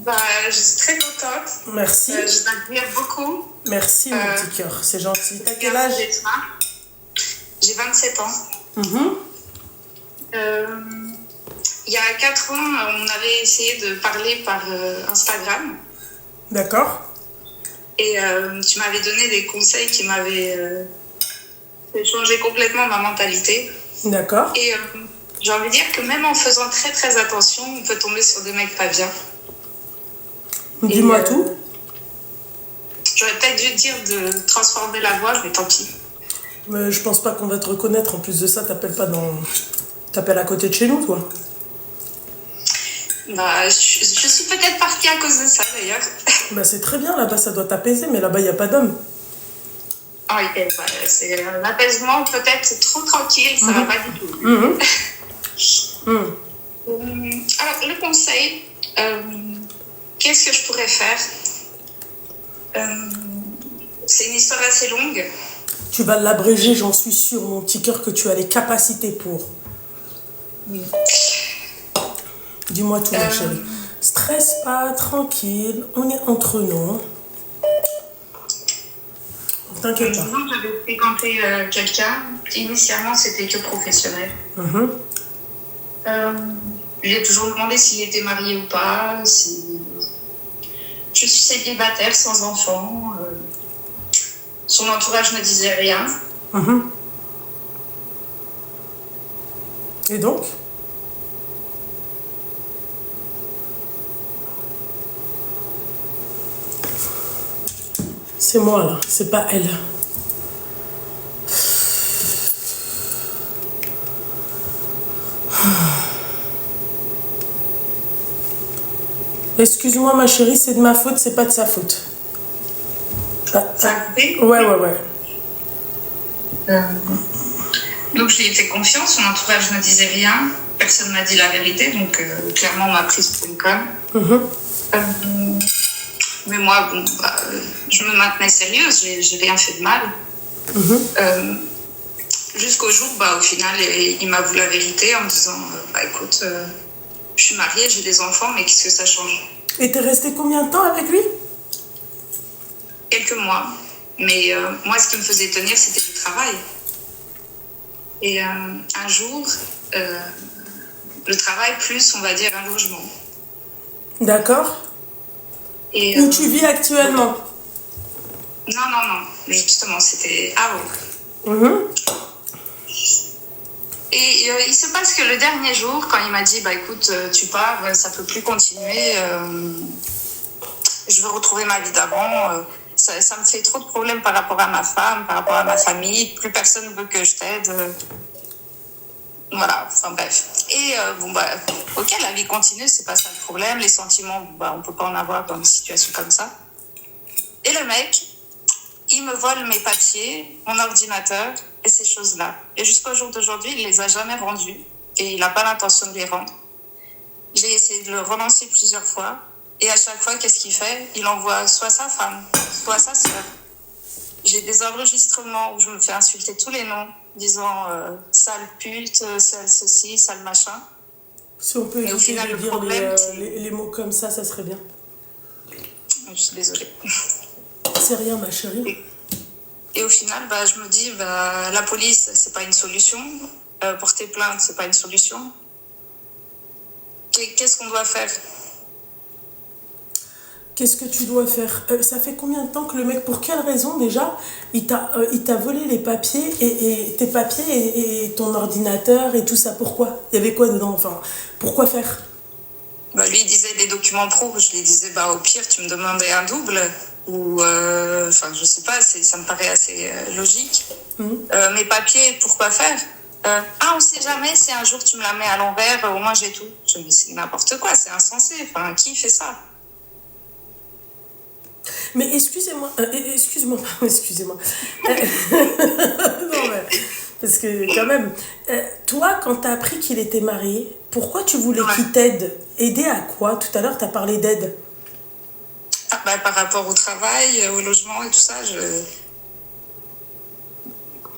Bah, je suis très contente. Merci. Je t'admire beaucoup. Merci, mon petit cœur. C'est gentil. T'as quel Merci âge? d'être là. J'ai 27 ans. Mhm. Il y a 4 ans, on avait essayé de parler par Instagram. D'accord. Et tu m'avais donné des conseils qui m'avaient fait changer complètement ma mentalité. D'accord. Et j'ai envie de dire que même en faisant très très attention, on peut tomber sur des mecs pas bien. Dis-moi Et, tout. J'aurais peut-être dû te dire de transformer la voix, mais tant pis. Mais je pense pas qu'on va te reconnaître. En plus de ça, t'appelles à côté de chez nous, toi. Bah, je suis peut-être partie à cause de ça d'ailleurs. Bah, c'est très bien, là-bas, ça doit t'apaiser, mais là-bas, il n'y a pas d'hommes. Ah oui, bah, c'est un apaisement peut-être trop tranquille, ça va pas du tout. Alors, le conseil, qu'est-ce que je pourrais faire? C'est une histoire assez longue. Tu vas l'abréger, j'en suis sûre, mon petit cœur, que tu as les capacités pour. Dis-moi tout, ma chérie. Stresse pas, tranquille, on est entre nous. T'inquiète pas. Non, j'avais fréquenté quelqu'un. Initialement, c'était que professionnel. J'ai toujours demandé s'il était marié ou pas, si je suis célibataire sans enfant. Son entourage ne disait rien. Et donc? C'est moi, là, c'est pas elle. Excuse-moi, ma chérie, c'est de ma faute, c'est pas de sa faute. Ça a coupé? Ouais. Donc j'ai fait confiance, son entourage ne disait rien, personne ne m'a dit la vérité, donc clairement on m'a prise pour une conne. Mais moi, bon, je me maintenais sérieuse, j'ai rien fait de mal. Jusqu'au jour, au final, il m'avoue la vérité en me disant écoute, je suis mariée, j'ai des enfants, mais qu'est-ce que ça change? Et t'es restée combien de temps avec lui? Quelques mois. Mais moi, ce qui me faisait tenir, c'était du travail. Et un jour, le travail plus, on va dire, un logement. D'accord. Et, où tu vis actuellement? Non. Justement, c'était avant. Et il se passe que le dernier jour, quand il m'a dit écoute, tu pars, ça peut plus continuer, je veux retrouver ma vie d'avant, ça me fait trop de problèmes par rapport à ma femme, par rapport à ma famille, plus personne ne veut que je t'aide. Voilà, enfin bref. Et ok, la vie continue, c'est pas ça le problème, les sentiments, on peut pas en avoir dans une situation comme ça. Et le mec, il me vole mes papiers, mon ordinateur et ces choses-là. Et jusqu'au jour d'aujourd'hui, il les a jamais rendus et il n'a pas l'intention de les rendre. J'ai essayé de le relancer plusieurs fois et à chaque fois, qu'est-ce qu'il fait? Il envoie soit sa femme, soit sa sœur. J'ai des enregistrements où je me fais insulter tous les noms, disant sale pute, sale ceci, sale machin. Si on peut Mais au final, éviter de le problème, dire les mots comme ça serait bien. Je suis désolée. C'est rien, ma chérie. Et au final, je me dis, la police, c'est pas une solution. Porter plainte, c'est pas une solution. Qu'est-ce qu'on doit faire? Qu'est-ce que tu dois faire? Ça fait combien de temps que le mec, pour quelle raison déjà, il t'a volé les papiers et tes papiers et ton ordinateur et tout ça? Pourquoi? Il y avait quoi dedans? Enfin, pourquoi faire? Lui, il disait des documents pro. Je lui disais, au pire, tu me demandais un double. Ou, je sais pas, ça me paraît assez logique. Mes papiers, pourquoi faire? On sait jamais, si un jour tu me la mets à l'envers, au moins j'ai tout. Je me dis, c'est n'importe quoi, c'est insensé. Enfin, qui fait ça? Mais excusez-moi. Non, mais, parce que quand même, toi, quand t'as appris qu'il était marié, pourquoi tu voulais qu'il t'aide? Aider à quoi? Tout à l'heure, t'as parlé d'aide. Par rapport au travail, au logement et tout ça,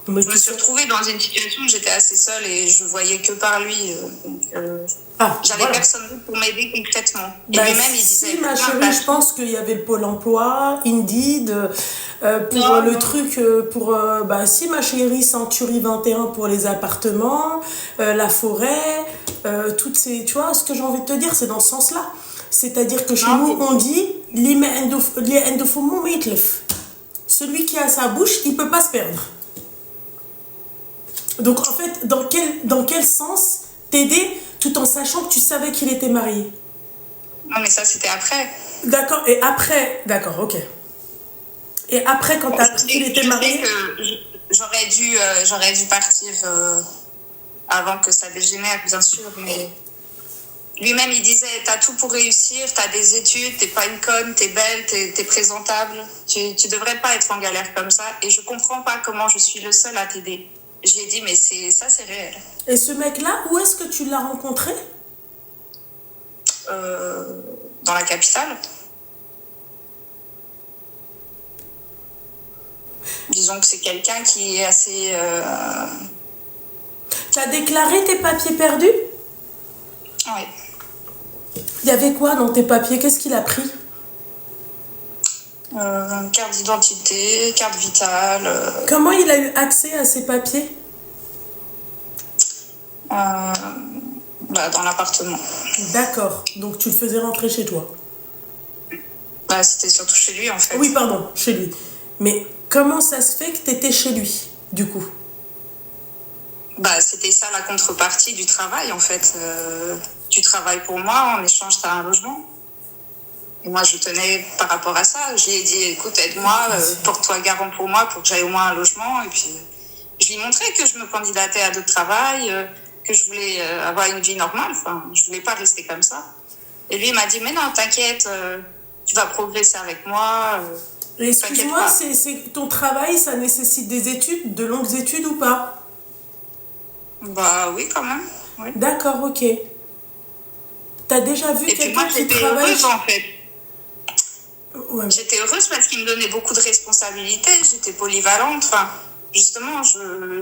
Mais Je me suis retrouvée dans une situation où j'étais assez seule et je voyais que par lui. J'avais voilà. personne pour m'aider concrètement. Et Bah, lui-même, il disait... si, ma chérie, je pense qu'il y avait le Pôle emploi, Indeed, pour le truc, si, ma chérie, Century 21 pour les appartements, la forêt, toutes ces... Tu vois, ce que j'ai envie de te dire, c'est dans ce sens-là. C'est-à-dire que chez nous, on dit, celui qui a sa bouche, il peut pas se perdre. Donc, en fait, dans quel sens t'aider tout en sachant que tu savais qu'il était marié? Non, mais ça, c'était après. D'accord, et après, d'accord, ok. Et après, quand t'as appris qu'il était marié... J'aurais dû partir avant que ça dégénère, bien sûr, mais lui-même, il disait, t'as tout pour réussir, t'as des études, t'es pas une conne, t'es belle, t'es présentable, tu devrais pas être en galère comme ça, et je comprends pas comment je suis le seul à t'aider. Je lui ai dit, mais c'est réel. Et ce mec-là, où est-ce que tu l'as rencontré? Dans la capitale. Disons que c'est quelqu'un qui est assez... Tu as déclaré tes papiers perdus? Oui. Il y avait quoi dans tes papiers? Qu'est-ce qu'il a pris? Carte d'identité, carte vitale. Comment il a eu accès à ces papiers? Dans l'appartement. D'accord, donc tu le faisais rentrer chez toi? C'était surtout chez lui, en fait. Oui, pardon, chez lui. Mais comment ça se fait que tu étais chez lui, du coup? C'était ça la contrepartie du travail, en fait. Tu travailles pour moi, en échange, tu as un logement. Et moi, je tenais par rapport à ça. Je lui ai dit, écoute, aide-moi, porte-toi garant pour moi pour que j'aie au moins un logement. Et puis, je lui ai montré que je me candidatais à d'autres travails, que je voulais avoir une vie normale. Enfin, je voulais pas rester comme ça. Et lui, il m'a dit, mais non, t'inquiète, tu vas progresser avec moi. Excuse-moi, c'est ton travail, ça nécessite des études, de longues études ou pas? Oui, quand même. Oui. D'accord, ok. T'as déjà vu quelqu'un qui j'étais travaille... heureuse, en fait. Ouais. J'étais heureuse parce qu'il me donnait beaucoup de responsabilités, j'étais polyvalente. Enfin, justement,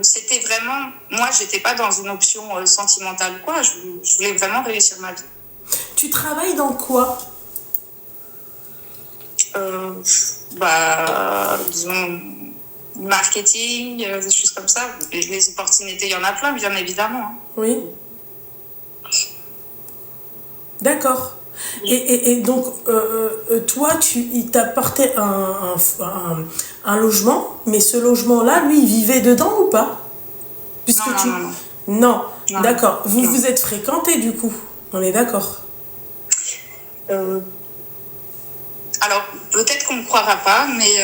c'était vraiment... Moi, j'étais pas dans une option sentimentale ou quoi. Je voulais vraiment réussir ma vie. Tu travailles dans quoi? Disons, marketing, des choses comme ça. Les opportunités, il y en a plein, bien évidemment. Oui. D'accord. Et donc, toi, il t'a apporté un logement, mais ce logement-là, lui, il vivait dedans ou pas? Puisque non. D'accord. Vous vous êtes fréquentés, du coup. On est d'accord. Alors, peut-être qu'on ne me croira pas, mais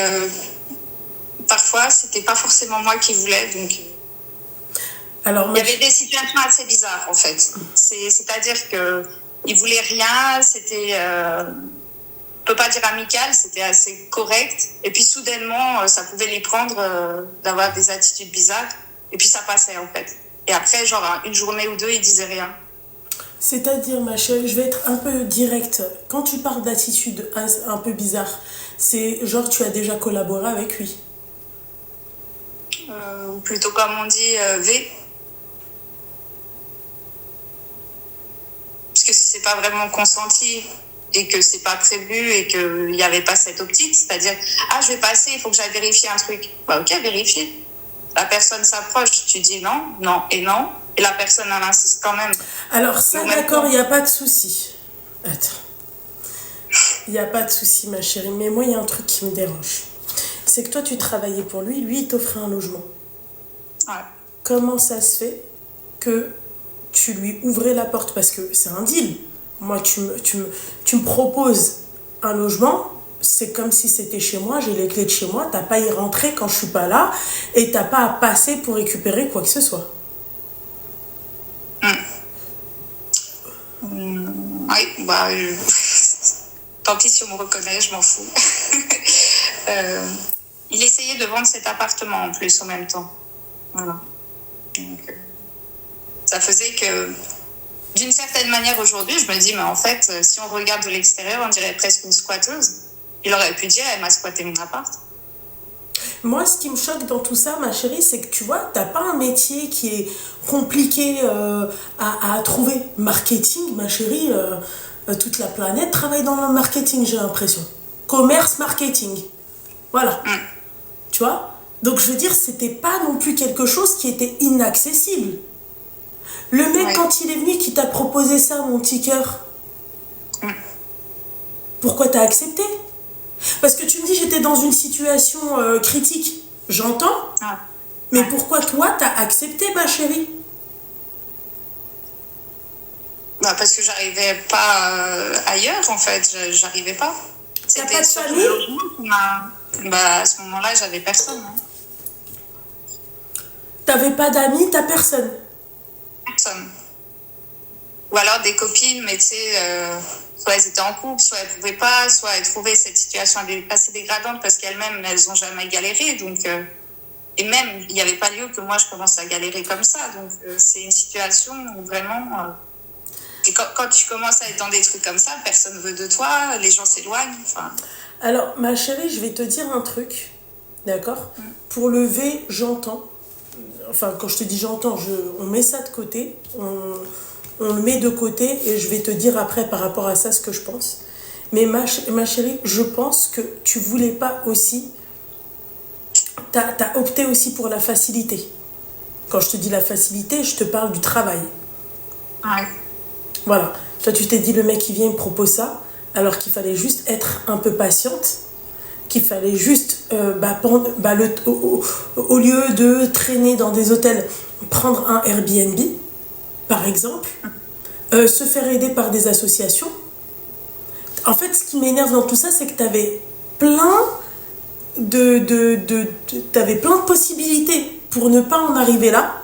parfois, c'était pas forcément moi qui voulais, donc... Alors, il y avait des situations assez bizarres, en fait. C'est-à-dire que il voulait rien, c'était... on peut pas dire amical, c'était assez correct. Et puis, soudainement, ça pouvait lui prendre d'avoir des attitudes bizarres. Et puis, ça passait, en fait. Et après, genre, une journée ou deux, il disait rien. C'est-à-dire, ma chérie, je vais être un peu directe. Quand tu parles d'attitude un peu bizarre, c'est genre tu as déjà collaboré avec lui? Ou plutôt, comme on dit, V. Puisque c'est pas vraiment consenti et que c'est pas prévu et qu'il n'y avait pas cette optique. C'est-à-dire, je vais passer, il faut que j'aille vérifier un truc. Ok, vérifie. La personne s'approche, tu dis non, non et non. Et la personne, elle insiste quand même. Alors ça, d'accord, il n'y a pas de souci. Attends. Il n'y a pas de souci, ma chérie. Mais moi, il y a un truc qui me dérange. C'est que toi, tu travaillais pour lui. Lui, il t'offrait un logement. Ouais. Comment ça se fait que tu lui ouvrais la porte? Parce que c'est un deal. Moi, tu me proposes un logement. C'est comme si c'était chez moi. J'ai les clés de chez moi. T'as pas à y rentrer quand je suis pas là. Et t'as pas à passer pour récupérer quoi que ce soit. Oui, tant pis si on me reconnaît, je m'en fous. Il essayait de vendre cet appartement en plus en même temps. Voilà. Donc, ça faisait que, d'une certaine manière aujourd'hui, je me dis, mais en fait, si on regarde de l'extérieur, on dirait presque une squatteuse. Il aurait pu dire, elle m'a squatté mon appart. Moi, ce qui me choque dans tout ça, ma chérie, c'est que tu vois, t'as pas un métier qui est compliqué à trouver. Marketing, ma chérie, toute la planète travaille dans le marketing, j'ai l'impression. Commerce, marketing. Voilà. Mm. Tu vois? Donc, je veux dire, c'était pas non plus quelque chose qui était inaccessible. Le mec, Ouais. quand il est venu, qui t'a proposé ça, mon petit cœur, Mm. pourquoi t'as accepté? Parce que tu me dis, j'étais dans une situation critique. J'entends. Ah. Mais Ouais. pourquoi toi, t'as accepté, ma chérie? Bah, parce que j'arrivais pas ailleurs, en fait. J'arrivais pas. T'as pas C'était de surtout famille? le logement qui m'a... Bah, à ce moment-là, j'avais personne. Hein. T'avais pas d'amis, t'as personne. Personne. Ou alors des copines, mais tu sais, soit elles étaient en couple, soit elles pouvaient pas, soit elles trouvaient cette situation assez dégradante parce qu'elles-mêmes, elles ont jamais galéré. Donc, et même, il n'y avait pas lieu que moi, je commence à galérer comme ça. Donc, c'est une situation où vraiment... et quand tu commences à être dans des trucs comme ça, personne ne veut de toi, les gens s'éloignent. Enfin, Alors, ma chérie, je vais te dire un truc. D'accord? Pour lever, j'entends. Enfin, quand je te dis j'entends, on met ça de côté. On le met de côté et je vais te dire après par rapport à ça ce que je pense. Mais ma chérie, je pense que tu voulais pas aussi... T'as opté aussi pour la facilité. Quand je te dis la facilité, je te parle du travail. ouais. Voilà. Toi, tu t'es dit, le mec, il vient, il me propose ça, alors qu'il fallait juste être un peu patiente, qu'il fallait juste, au lieu de traîner dans des hôtels, prendre un Airbnb, par exemple, se faire aider par des associations. En fait, ce qui m'énerve dans tout ça, c'est que tu avais plein t'avais plein de possibilités pour ne pas en arriver là.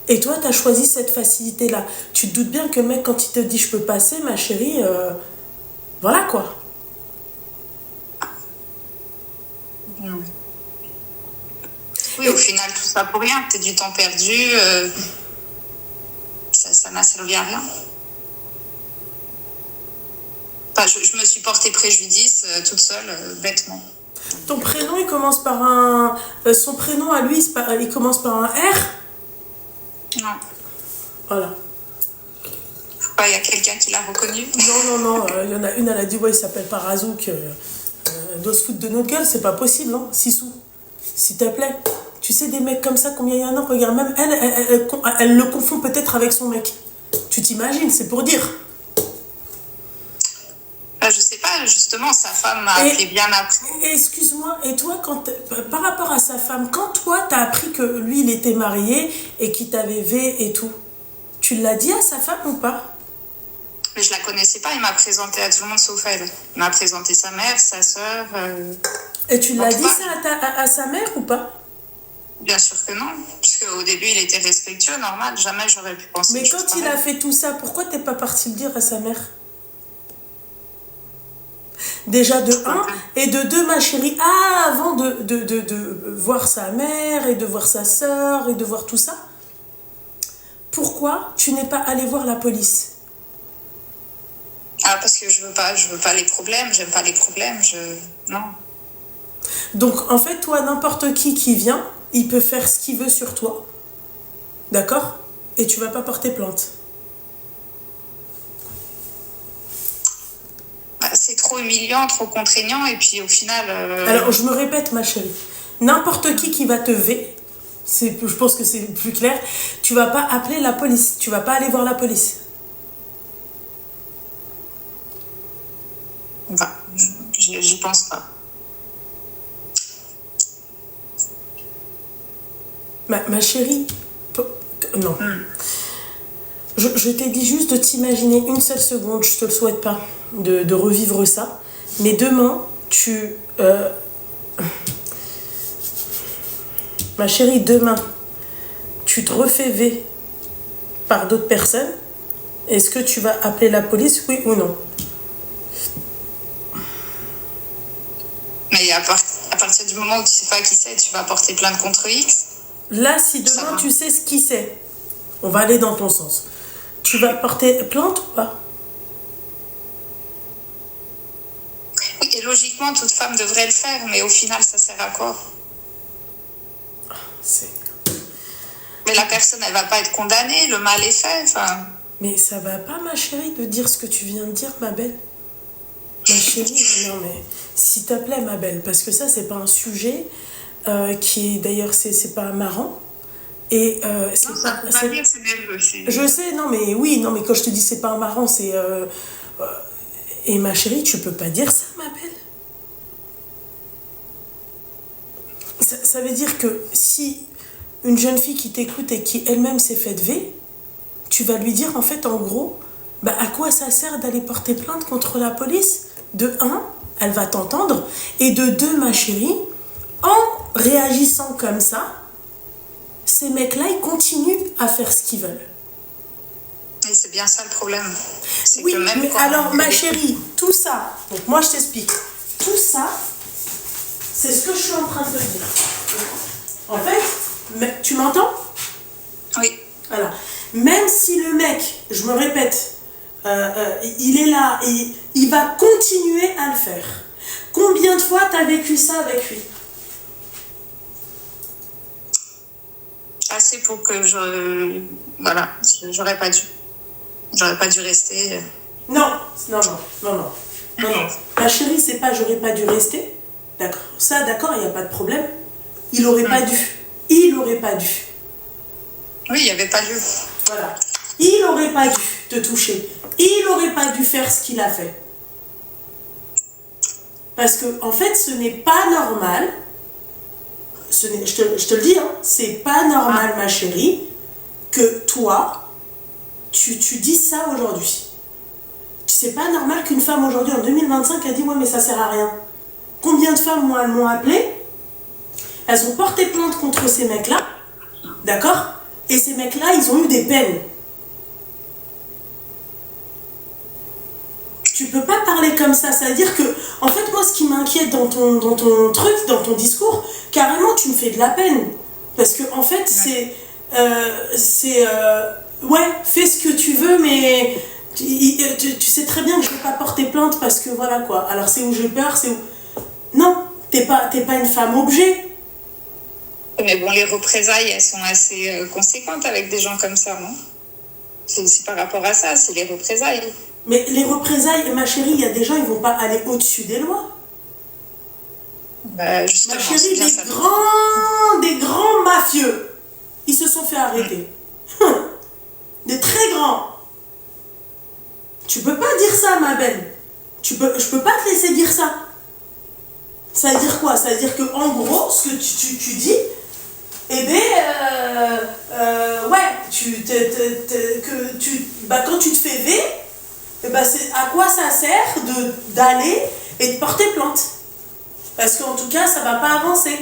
Et toi, tu as choisi cette facilité-là. Tu te doutes bien que le mec, quand il te dit je peux passer, ma chérie, voilà quoi. Mm. Oui, au final, tout ça pour rien. T'es du temps perdu. Ça n'a servi à rien. Enfin, je me suis portée préjudice toute seule, bêtement. Ton prénom, il commence par un... son prénom à lui, il commence par un R. Non. Voilà. Il y a quelqu'un qui l'a reconnu. Non, il y en a une, elle a dit, ouais, il s'appelle Parazouk. Elle doit se foutre de notre gueule, c'est pas possible, hein. Sissou, s'il te plaît. Tu sais, des mecs comme ça, combien il y en a? Regarde, même elle le confond peut-être avec son mec. Tu t'imagines, c'est pour dire. Je sais pas, justement, sa femme m'a appelé bien après. Excuse-moi, et toi, par rapport à sa femme, quand toi, t'as appris que lui, il était marié et qu'il t'avait V et tout, tu l'as dit à sa femme ou pas? Mais je la connaissais pas, il m'a présenté à tout le monde sauf elle. Il m'a présenté sa mère, sa sœur. Et tu l'as dit toi, ça à sa mère ou pas? Bien sûr que non, puisque au début il était respectueux, normal, jamais j'aurais pu penser. Mais quand il a fait tout ça, pourquoi t'es pas parti le dire à sa mère? Déjà de 1, et de 2, ma chérie, avant de voir sa mère et de voir sa sœur et de voir tout ça, pourquoi tu n'es pas allé voir la police? Ah, parce que je veux pas les problèmes, j'aime pas les problèmes, non. Donc en fait, toi, n'importe qui vient, il peut faire ce qu'il veut sur toi, d'accord? Et tu vas pas porter plainte. C'est trop humiliant, trop contraignant, et puis au final... Alors, je me répète, ma chérie, n'importe qui va te V, je pense que c'est plus clair, tu vas pas appeler la police, tu vas pas aller voir la police. Enfin, j'y pense pas. Ma chérie, non. Je t'ai dit juste de t'imaginer une seule seconde, je te le souhaite pas, de revivre ça. Mais demain, ma chérie, demain, tu te refais V par d'autres personnes. Est-ce que tu vas appeler la police, oui ou non? Mais à partir du moment où tu sais pas qui c'est, tu vas porter plainte contre X. Là, si demain tu sais ce qui c'est, on va aller dans ton sens. Tu vas porter plainte ou pas? Oui, Et logiquement, toute femme devrait le faire, mais au final, ça sert à quoi? Mais la personne, elle va pas être condamnée, le mal est fait, enfin... Mais ça va pas, ma chérie, de dire ce que tu viens de dire, ma belle? Ma chérie, non mais, s'il te plaît, ma belle, parce que ça, c'est pas un sujet qui est, d'ailleurs, c'est pas marrant. Et c'est Non, pas... ça peut pas dire, c'est nerveux. Je sais, non mais oui, non mais quand je te dis c'est pas marrant, c'est... Et ma chérie, tu peux pas dire ça, ma belle. Ça veut dire que si une jeune fille qui t'écoute et qui elle-même s'est faite V, tu vas lui dire en fait en gros, bah à quoi ça sert d'aller porter plainte contre la police? De un, elle va t'entendre, et de deux, ma chérie, en réagissant comme ça, ces mecs-là, ils continuent à faire ce qu'ils veulent. Et c'est bien ça le problème. C'est oui, que même mais quand alors ma chérie, tout ça, donc moi je t'explique, tout ça, c'est ce que je suis en train de te dire. En fait, tu m'entends? Oui. Voilà. Même si le mec, je me répète, il est là et il va continuer à le faire. Combien de fois t'as vécu ça avec lui? Assez pour que je... Voilà, j'aurais pas dû. J'aurais pas dû rester. Non. Ma chérie, c'est pas j'aurais pas dû rester. D'accord. Ça, d'accord, il n'y a pas de problème. Il aurait pas dû. Il aurait pas dû. Oui, il n'y avait pas lieu. Voilà. Il aurait pas dû te toucher. Il aurait pas dû faire ce qu'il a fait. Parce que, en fait, ce n'est pas normal. Je te le dis, hein, c'est pas normal, ma chérie, que toi, tu dis ça aujourd'hui. C'est pas normal qu'une femme aujourd'hui, en 2025, elle dit ouais, mais ça sert à rien. Combien de femmes, moi, elles m'ont appelé, elles ont porté plainte contre ces mecs-là, d'accord? Et ces mecs-là, ils ont eu des peines. Tu peux pas parler comme ça, c'est-à-dire que, en fait, moi, ce qui m'inquiète dans ton truc, dans ton discours, carrément, tu me fais de la peine. Parce que, en fait, ouais, fais ce que tu veux, mais tu sais très bien que je ne vais pas porter plainte parce que, voilà, quoi. Alors, c'est où j'ai peur, c'est où... Non, t'es pas une femme objet. Mais bon, les représailles, elles sont assez conséquentes avec des gens comme ça, non? C'est par rapport à ça, c'est les représailles. Mais les représailles, ma chérie, il y a des gens, ils vont pas aller au-dessus des lois. Bah, justement, ma chérie, des grands mafieux, ils se sont fait arrêter. Des très grands. Tu peux pas dire ça, ma belle. Je peux pas te laisser dire ça. Ça veut dire quoi? Ça veut dire que, en gros, ce que tu dis, eh bien, quand tu te fais V, eh ben c'est à quoi ça sert d'aller et de porter plainte? Parce qu'en tout cas, ça va pas avancer.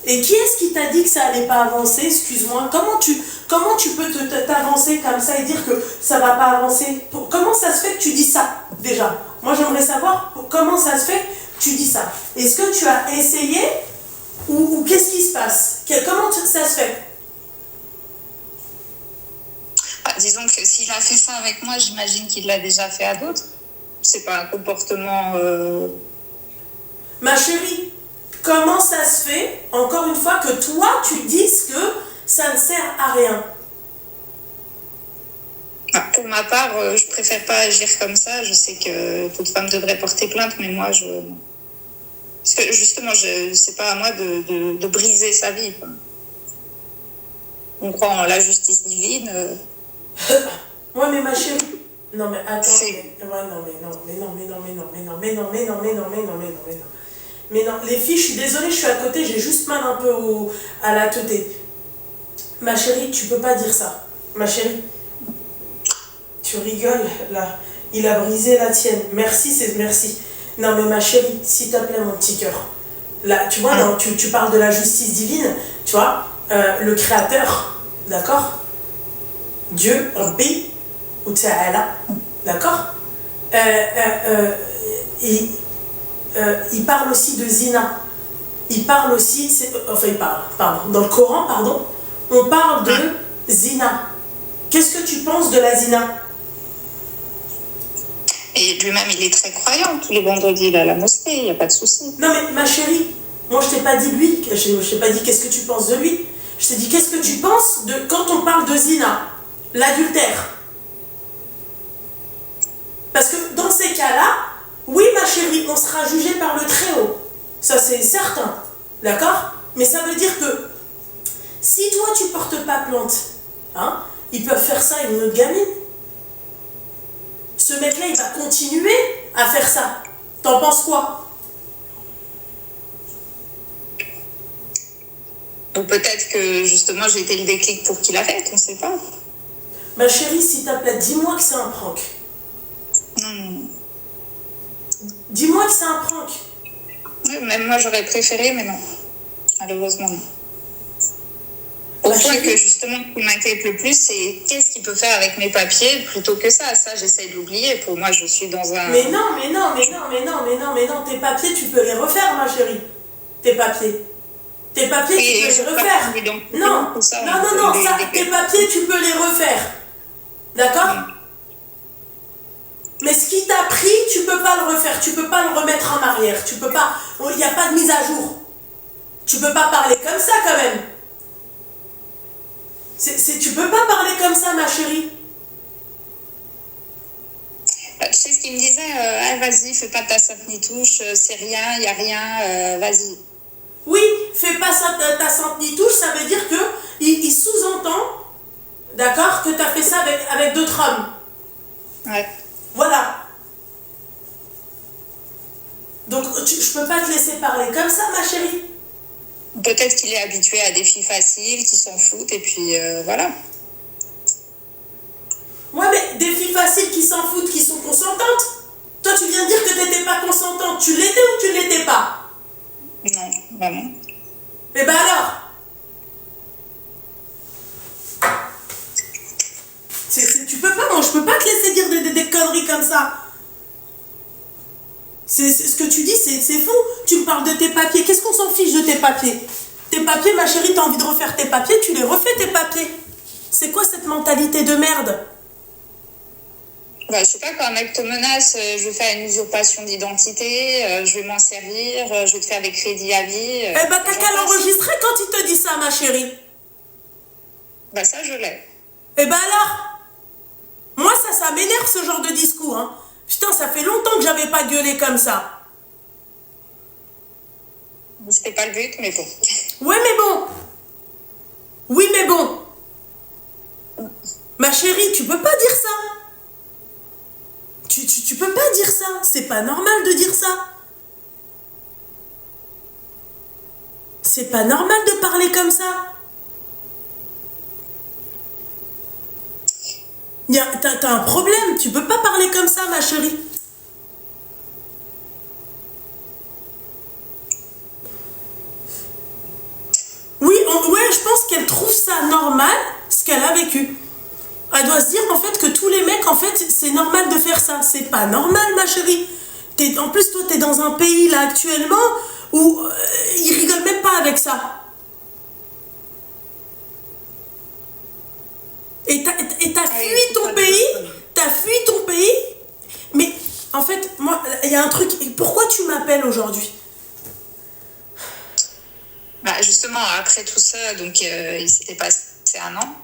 Et qui est-ce qui t'a dit que ça allait pas avancer? Excuse-moi. Comment tu peux t'avancer comme ça et dire que ça va pas avancer? Comment ça se fait que tu dis ça, déjà? Moi, j'aimerais savoir comment ça se fait que tu dis ça. Est-ce que tu as essayé ou qu'est-ce qui se passe? Comment ça se fait? Disons que s'il a fait ça avec moi, j'imagine qu'il l'a déjà fait à d'autres. C'est pas un comportement... Ma chérie, comment ça se fait, encore une fois, que toi, tu dises que ça ne sert à rien? Pour ma part, je préfère pas agir comme ça. Je sais que toute femme devrait porter plainte, mais moi, parce que justement, c'est pas à moi de briser sa vie, quoi. On croit en la justice divine. Ouais, mais ma chérie. Non, mais attends. Mais non, les filles, je suis désolée, je suis à côté, j'ai juste mal un peu à la teuté. Ma chérie, tu peux pas dire ça. Ma chérie. Tu rigoles, là. Il a brisé la tienne. Merci, c'est merci. Non, mais ma chérie, s'il te plaît, mon petit cœur. Là, tu vois, tu parles de la justice divine, tu vois, le créateur, d'accord? Dieu, Rabbi, ou Ta'ala, d'accord? Il parle aussi de zina. Il parle aussi, pardon, dans le Coran, pardon, on parle de zina. Qu'est-ce que tu penses de la zina? Et lui-même, il est très croyant. Tous les vendredis, il est à la mosquée, il n'y a pas de souci. Non mais ma chérie, moi je t'ai pas dit lui, je t'ai pas dit qu'est-ce que tu penses de lui. Je t'ai dit qu'est-ce que tu penses de quand on parle de zina, l'adultère. Parce que dans ces cas-là, oui ma chérie, on sera jugé par le Très-Haut. Ça c'est certain. D'accord? Mais ça veut dire que si toi tu portes pas plainte, hein, ils peuvent faire ça à une autre gamine. Ce mec-là, il va continuer à faire ça. T'en penses quoi? Donc peut-être que justement j'ai été le déclic pour qu'il arrête, on ne sait pas. Ma chérie, s'il te plaît, dis-moi que c'est un prank. Non. Dis-moi que c'est un prank. Oui, même moi j'aurais préféré, mais non. Malheureusement non. Au point que justement, ce qui m'inquiète le plus, c'est qu'est-ce qu'il peut faire avec mes papiers plutôt que ça. Ça, j'essaie de l'oublier. Pour moi, je suis dans un... Mais non. Tes papiers, tu peux les refaire, ma chérie. Tes papiers. Tes papiers, tu peux les refaire. Non, tes papiers, tu peux les refaire. D'accord? Mais ce qui t'a pris, tu peux pas le refaire. Tu peux pas le remettre en arrière. Tu peux pas... Il n'y a pas de mise à jour. Tu peux pas parler comme ça, quand même. Tu peux pas parler comme ça, ma chérie. Tu sais ce qu'il me disait, ah, vas-y, fais pas ta sainte ni touche, c'est rien, y a rien, vas-y. Oui, fais pas ça, ta sainte ni touche, ça veut dire que il sous-entend, d'accord, que t'as fait ça avec d'autres hommes. Ouais. Voilà. Donc je peux pas te laisser parler comme ça, ma chérie. Peut-être qu'il est habitué à des filles faciles qui s'en foutent et puis voilà. Ouais, mais des filles faciles qui s'en foutent, qui sont consentantes. Toi, tu viens de dire que t'étais pas consentante. Tu l'étais ou tu l'étais pas? Non, vraiment. Eh ben alors tu peux pas, moi je peux pas te laisser dire des conneries comme ça. C'est ce que tu dis, c'est fou. Tu me parles de tes papiers. Qu'est-ce qu'on s'en fiche de tes papiers? Tes papiers, ma chérie, t'as envie de refaire tes papiers, tu les refais tes papiers. C'est quoi cette mentalité de merde? Bah, je sais pas, quand un mec te menace, je vais faire une usurpation d'identité, je vais m'en servir, je vais te faire des crédits à vie. Eh ben t'as qu'à l'enregistrer quand il te dit ça, ma chérie. Bah ça, je l'ai. Eh ben alors? Moi, ça m'énerve ce genre de discours, hein. Putain, ça fait longtemps que j'avais pas gueulé comme ça. C'était pas le but, mais bon. Ouais, mais bon. Oui, mais bon. Ma chérie, tu peux pas dire ça. Tu peux pas dire ça. C'est pas normal de dire ça. C'est pas normal de parler comme ça. T'as un problème. Tu peux pas parler comme ça, ma chérie. Oui, ouais, je pense qu'elle trouve ça normal, ce qu'elle a vécu. Elle doit se dire, en fait, que tous les mecs, en fait, c'est normal de faire ça. C'est pas normal, ma chérie. En plus, toi, t'es dans un pays, là, actuellement, où ils rigolent même pas avec ça. Et t'as fui ton pays. T'as fui ton pays. Mais, en fait, moi, il y a un truc. Pourquoi tu m'appelles aujourd'hui? Bah justement, après tout ça, donc il s'était passé un an.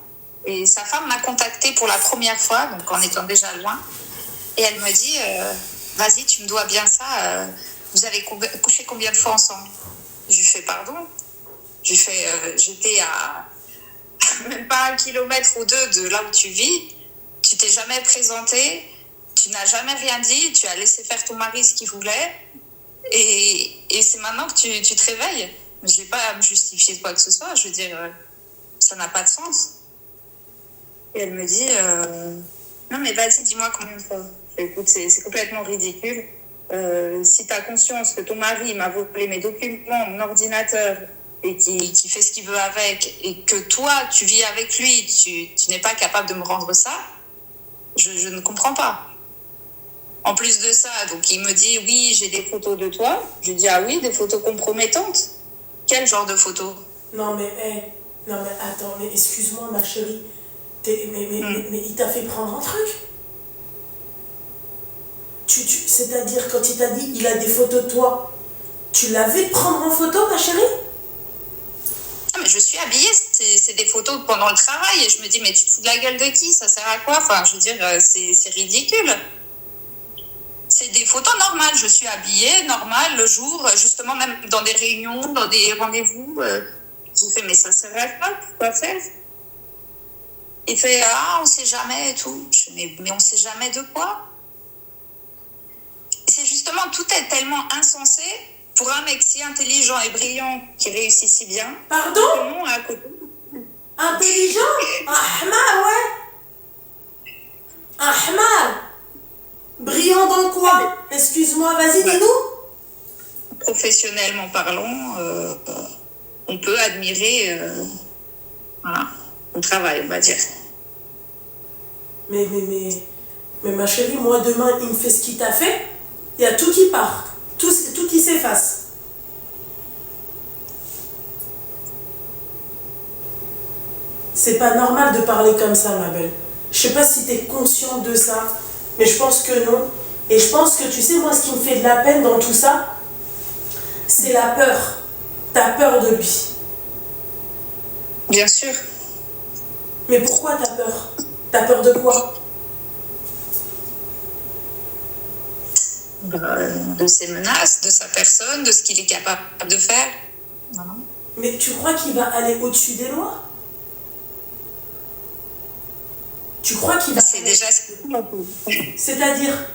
Et sa femme m'a contactée pour la première fois, donc en étant déjà loin. Et elle me dit, vas-y, tu me dois bien ça. Vous avez couché combien de fois ensemble? Je lui fais, pardon. Je lui fais, j'étais à même pas 1 kilomètre ou 2 de là où tu vis. Tu t'es jamais présenté. Tu n'as jamais rien dit. Tu as laissé faire ton mari ce qu'il voulait. Et c'est maintenant que tu te réveilles. Je n'ai pas à me justifier de quoi que ce soit. Je veux dire, ça n'a pas de sens. Et elle me dit, non mais vas-y, dis-moi combien de fois. Écoute, c'est complètement ridicule. Si tu as conscience que ton mari m'a volé mes documents, mon ordinateur, et qui fait ce qu'il veut avec, et que toi, tu vis avec lui, tu n'es pas capable de me rendre ça, je ne comprends pas. En plus de ça, donc il me dit, oui, j'ai des photos de toi. Je lui dis, ah oui, des photos compromettantes. Quel genre de photos? Non mais attends, mais excuse-moi ma chérie, mais il t'a fait prendre un truc. C'est-à-dire, quand il t'a dit, il a des photos de toi, tu l'as vu prendre en photo, ma chérie? Ah, mais je suis habillée, c'est des photos pendant le travail et je me dis, mais tu te fous de la gueule de qui? Ça sert à quoi? Enfin, je veux dire, c'est ridicule. C'est des photos normales, je suis habillée, normale, le jour, justement, même dans des réunions, dans des rendez-vous. Je fais, mais ça sert à quoi? Pourquoi faire? Il fait, ah, on sait jamais et tout. Je fais, mais on sait jamais de quoi? C'est justement, tout est tellement insensé pour un mec si intelligent et brillant qui réussit si bien. Pardon? Non, à côté. Intelligent? Ahmar, ouais. Ahmar. Brillant dans quoi? Excuse-moi, vas-y, dis-nous. Professionnellement parlant, on peut admirer voilà, au travail, on va dire. Mais ma chérie, moi, demain, il me fait ce qu'il t'a fait. Il y a tout qui part. Tout qui s'efface. C'est pas normal de parler comme ça, ma belle. Je sais pas si t'es consciente de ça, mais je pense que non. Et je pense que, tu sais, moi, ce qui me fait de la peine dans tout ça, c'est la peur. T'as peur de lui. Bien sûr. Mais pourquoi t'as peur? T'as peur de quoi? De ses menaces, de sa personne, de ce qu'il est capable de faire. Voilà. Mais tu crois qu'il va aller au-dessus des lois? Tu crois qu'il va... C'est déjà ce qu'il C'est-à-dire?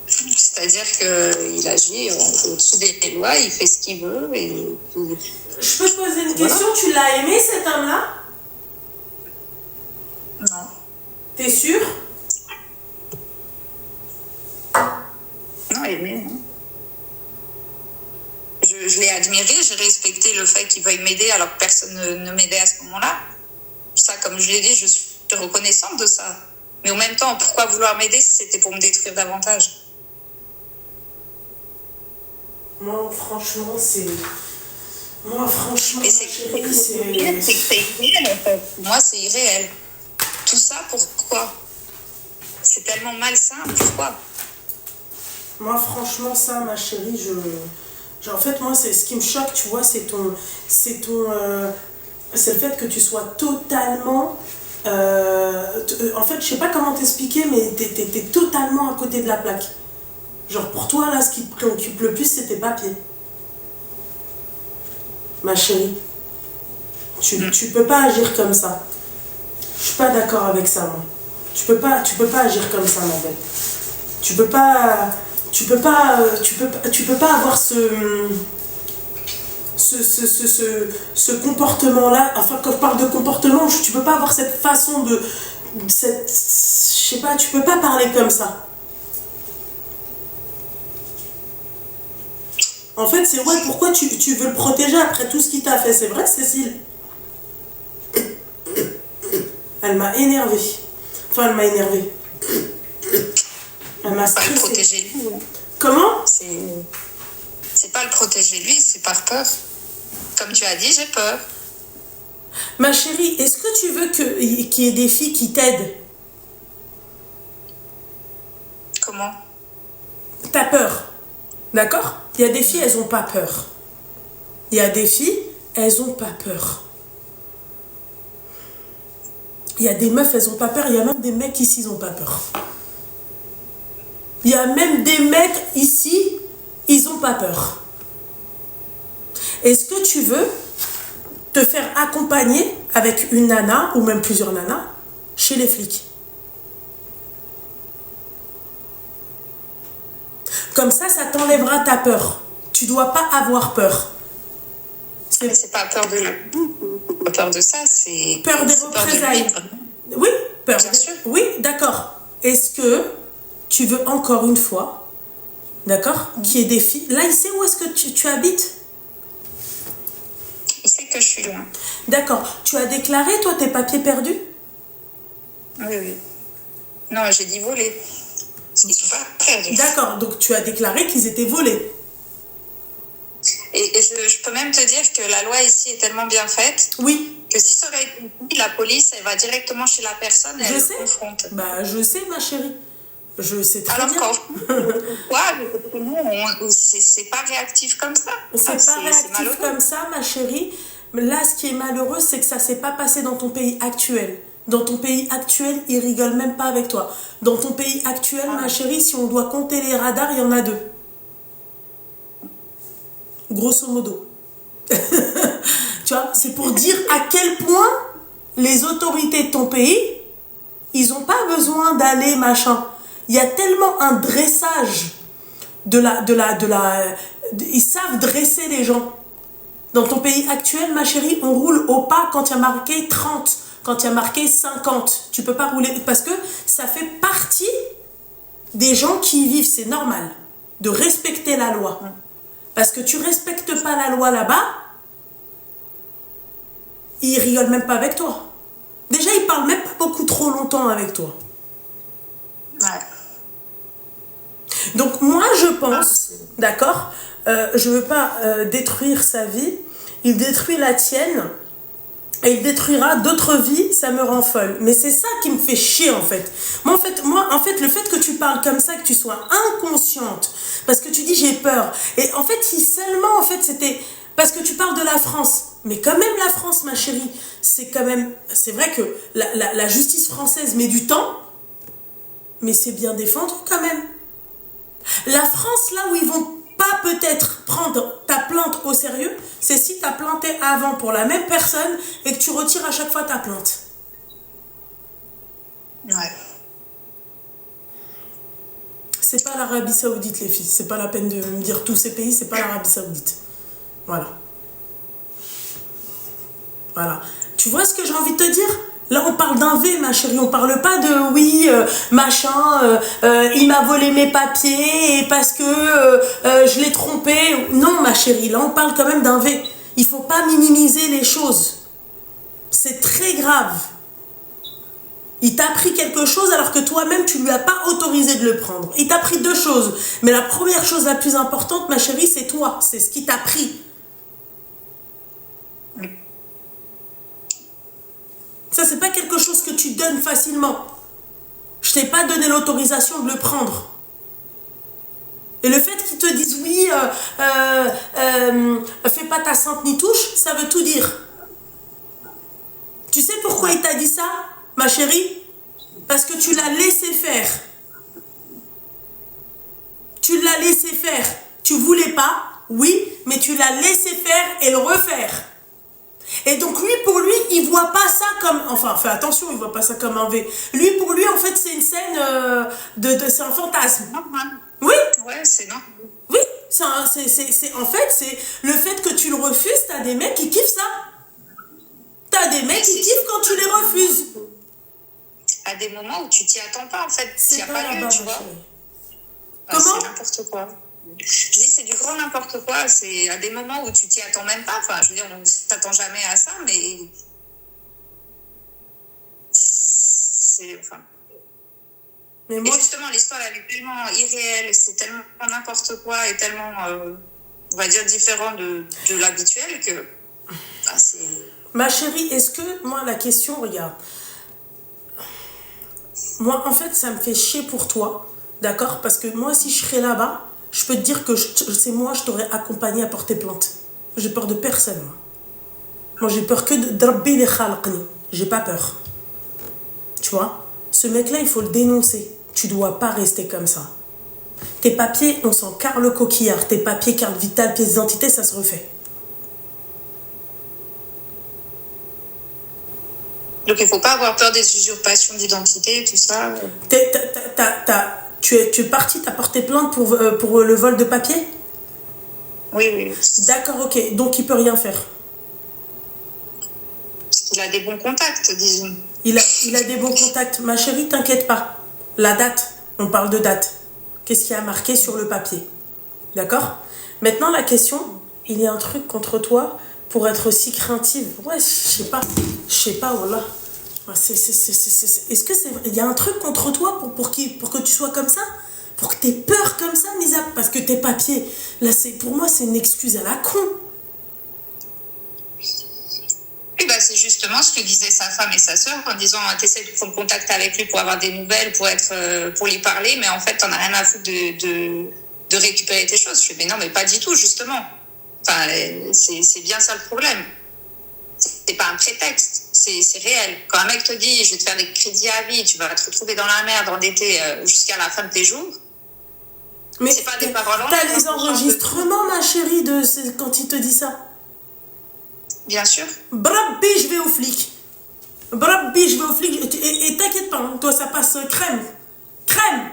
C'est-à-dire qu'il agit au-dessus des lois, il fait ce qu'il veut. Je peux te poser une question? Tu l'as aimé, cet homme-là? Non. T'es sûr? Non, aimé, non. Je l'ai admiré, j'ai respecté le fait qu'il veuille m'aider alors que personne ne m'aidait à ce moment-là. Ça, comme je l'ai dit, je suis reconnaissante de ça. Mais en même temps, pourquoi vouloir m'aider si c'était pour me détruire davantage? Moi, franchement, c'est... Moi, franchement, et c'est chérie, c'est irréel, en fait. Pour moi, c'est irréel. Tout ça, pourquoi? C'est tellement malsain, pourquoi? Moi, franchement, ça, ma chérie, en fait, moi, c'est ce qui me choque, tu vois, c'est le fait que tu sois totalement... en fait, je sais pas comment t'expliquer, mais t'es totalement à côté de la plaque. Genre, pour toi, là, ce qui te préoccupe le plus, c'est tes papiers. Ma chérie, tu peux pas agir comme ça. Je suis pas d'accord avec ça, moi. Tu peux pas agir comme ça, ma belle. Tu peux pas avoir ce comportement-là. Enfin, quand je parle de comportement, tu peux pas avoir cette façon je sais pas, tu peux pas parler comme ça. En fait, c'est ouais, pourquoi tu veux le protéger après tout ce qu'il t'a fait? C'est vrai, Cécile? Elle m'a énervée. Enfin, elle m'a énervée. Elle m'a stressée. Pas le protéger lui. Comment? C'est pas le protéger lui, c'est par peur. Comme tu as dit, j'ai peur. Ma chérie, est-ce que tu veux qu'il y ait des filles qui t'aident? Comment? T'as peur. D'accord? Il y a des filles, elles n'ont pas peur. Il y a des filles, elles n'ont pas peur. Il y a des meufs, elles n'ont pas peur. Il y a même des mecs ici, ils n'ont pas peur. Il y a même des mecs ici, ils n'ont pas peur. Est-ce que tu veux te faire accompagner avec une nana, ou même plusieurs nanas, chez les flics? Comme ça t'enlèvera ta peur. Tu dois pas avoir peur. C'est pas peur de peur de ça, c'est peur des représailles. Oui, peur. Bien sûr. Oui, d'accord. Est-ce que tu veux encore une fois, d'accord, qu'il y ait des filles... Là, il sait où est-ce que tu habites? Il sait que je suis loin. D'accord. Tu as déclaré, toi, tes papiers perdus? Oui, oui. Non, j'ai dit voler. Ils sont pas perdus. D'accord, donc tu as déclaré qu'ils étaient volés. Et je peux même te dire que la loi ici est tellement bien faite. Oui. Que si ça aurait été la police, elle va directement chez la personne et elle le confronte. Bah, je sais, ma chérie. Je sais très Alors bien. pourquoi nous, c'est pas réactif comme ça. C'est pas réactif comme ça, ma chérie. Mais là, ce qui est malheureux, c'est que ça s'est pas passé dans ton pays actuel. Dans ton pays actuel, ils rigolent même pas avec toi. Dans ton pays actuel, ma chérie, si on doit compter les radars, il y en a 2. Grosso modo. Tu vois, c'est pour dire à quel point les autorités de ton pays, ils n'ont pas besoin d'aller machin. Il y a tellement un dressage ils savent dresser les gens. Dans ton pays actuel, ma chérie, on roule au pas quand il y a marqué 30, quand il y a marqué 50. Tu peux pas rouler parce que ça fait partie des gens qui y vivent. C'est normal de respecter la loi. Parce que tu respectes pas la loi là-bas, ils rigolent même pas avec toi. Déjà, ils parlent même pas beaucoup trop longtemps avec toi. Ouais. Donc moi, je pense, d'accord, je veux pas détruire sa vie, il détruit la tienne, et il détruira d'autres vies, ça me rend folle. Mais c'est ça qui me fait chier, en fait. Moi, en fait, le fait que tu parles comme ça, que tu sois inconsciente, parce que tu dis j'ai peur, et en fait, si seulement, en fait, c'était parce que tu parles de la France, mais quand même la France, ma chérie, c'est quand même, c'est vrai que la justice française met du temps, mais c'est bien défendu quand même. La France, là où ils vont pas peut-être prendre ta plainte au sérieux, c'est si tu as planté avant pour la même personne et que tu retires à chaque fois ta plainte. Ouais. C'est pas l'Arabie Saoudite, les filles. C'est pas la peine de me dire tous ces pays, c'est pas l'Arabie Saoudite. Voilà. Voilà. Tu vois ce que j'ai envie de te dire ? Là, on parle d'un V, ma chérie. On parle pas de oui, machin, il m'a volé mes papiers et parce que je l'ai trompé. Non, ma chérie. Là, on parle quand même d'un V. Il faut pas minimiser les choses. C'est très grave. Il t'a pris quelque chose alors que toi-même, tu lui as pas autorisé de le prendre. Il t'a pris 2 choses. Mais la première chose la plus importante, ma chérie, c'est toi. C'est ce qui t'a pris. Ça, c'est pas quelque chose que tu donnes facilement. Je t'ai pas donné l'autorisation de le prendre. Et le fait qu'ils te disent oui, fais pas ta sainte ni touche, ça veut tout dire. Tu sais pourquoi il t'a dit ça, ma chérie ? Parce que tu l'as laissé faire. Tu l'as laissé faire. Tu voulais pas, oui, mais tu l'as laissé faire et le refaire. Et donc lui, pour lui, il voit pas ça comme... Enfin, fais attention, il voit pas ça comme un V. Lui, pour lui, en fait, c'est une scène c'est un fantasme. Oui. Ouais, c'est non. Oui, en fait, c'est le fait que tu le refuses, t'as des mecs qui kiffent ça. T'as des mecs qui kiffent quand tu les refuses. À des moments où tu t'y attends pas, en fait. C'est il n'y a pas pas lieu, tu vois. Comment ? C'est n'importe quoi. Je dis, c'est du grand n'importe quoi. C'est à des moments où tu t'y attends même pas. Enfin, je veux dire, on ne s'attend jamais à ça, mais c'est... Enfin... Mais moi... Et justement, l'histoire, elle est tellement irréelle, c'est tellement n'importe quoi et tellement, on va dire, différent de l'habituel que... c'est... Ma chérie, est-ce que... Moi, la question, regarde. Moi, en fait, ça me fait chier pour toi, d'accord ? Parce que moi, si je serais là-bas, je peux te dire que c'est moi, je t'aurais accompagné à porter plainte. J'ai peur de personne, moi. Moi, j'ai peur que de Rabbi les khalqni. J'ai pas peur. Tu vois ? Ce mec-là, il faut le dénoncer. Tu dois pas rester comme ça. Tes papiers, on s'en carre le coquillard. Tes papiers, carte vitale, pièce d'identité, ça se refait. Donc, il ne faut pas avoir peur des usurpations d'identité, tout ça. Tu es parti, tu as porté plainte pour le vol de papier ? Oui. D'accord, ok. Donc, il ne peut rien faire. Il a des bons contacts, disons. Il a des bons contacts. Ma chérie, t'inquiète pas. La date, on parle de date. Qu'est-ce qui a marqué sur le papier ? D'accord ? Maintenant, la question, il y a un truc contre toi pour être si craintive. Ouais, je sais pas, voilà. Est-ce que c'est vrai ? Il y a un truc contre toi pour que tu sois comme ça ? Pour que tu aies peur comme ça, parce que tes papiers, là, pour moi, c'est une excuse à la con. Oui, c'est justement exactement ce que disaient sa femme et sa sœur en disant t'essaies de prendre contact avec lui pour avoir des nouvelles, pour lui parler, mais en fait t'en as rien à foutre de récupérer tes choses. Je fais mais non, mais pas du tout, justement. Enfin, c'est bien ça le problème. C'est pas un prétexte, c'est réel. Quand un mec te dit je vais te faire des crédits à vie, tu vas te retrouver dans la merde, endetté jusqu'à la fin de tes jours. Mais c'est pas des paroles en t'as l'air, les enregistrements, ma chérie, quand il te dit ça. Bien sûr. Brabbi, je vais au flic. Brabbi, je vais au flic. Et t'inquiète pas, hein, toi ça passe crème. Crème.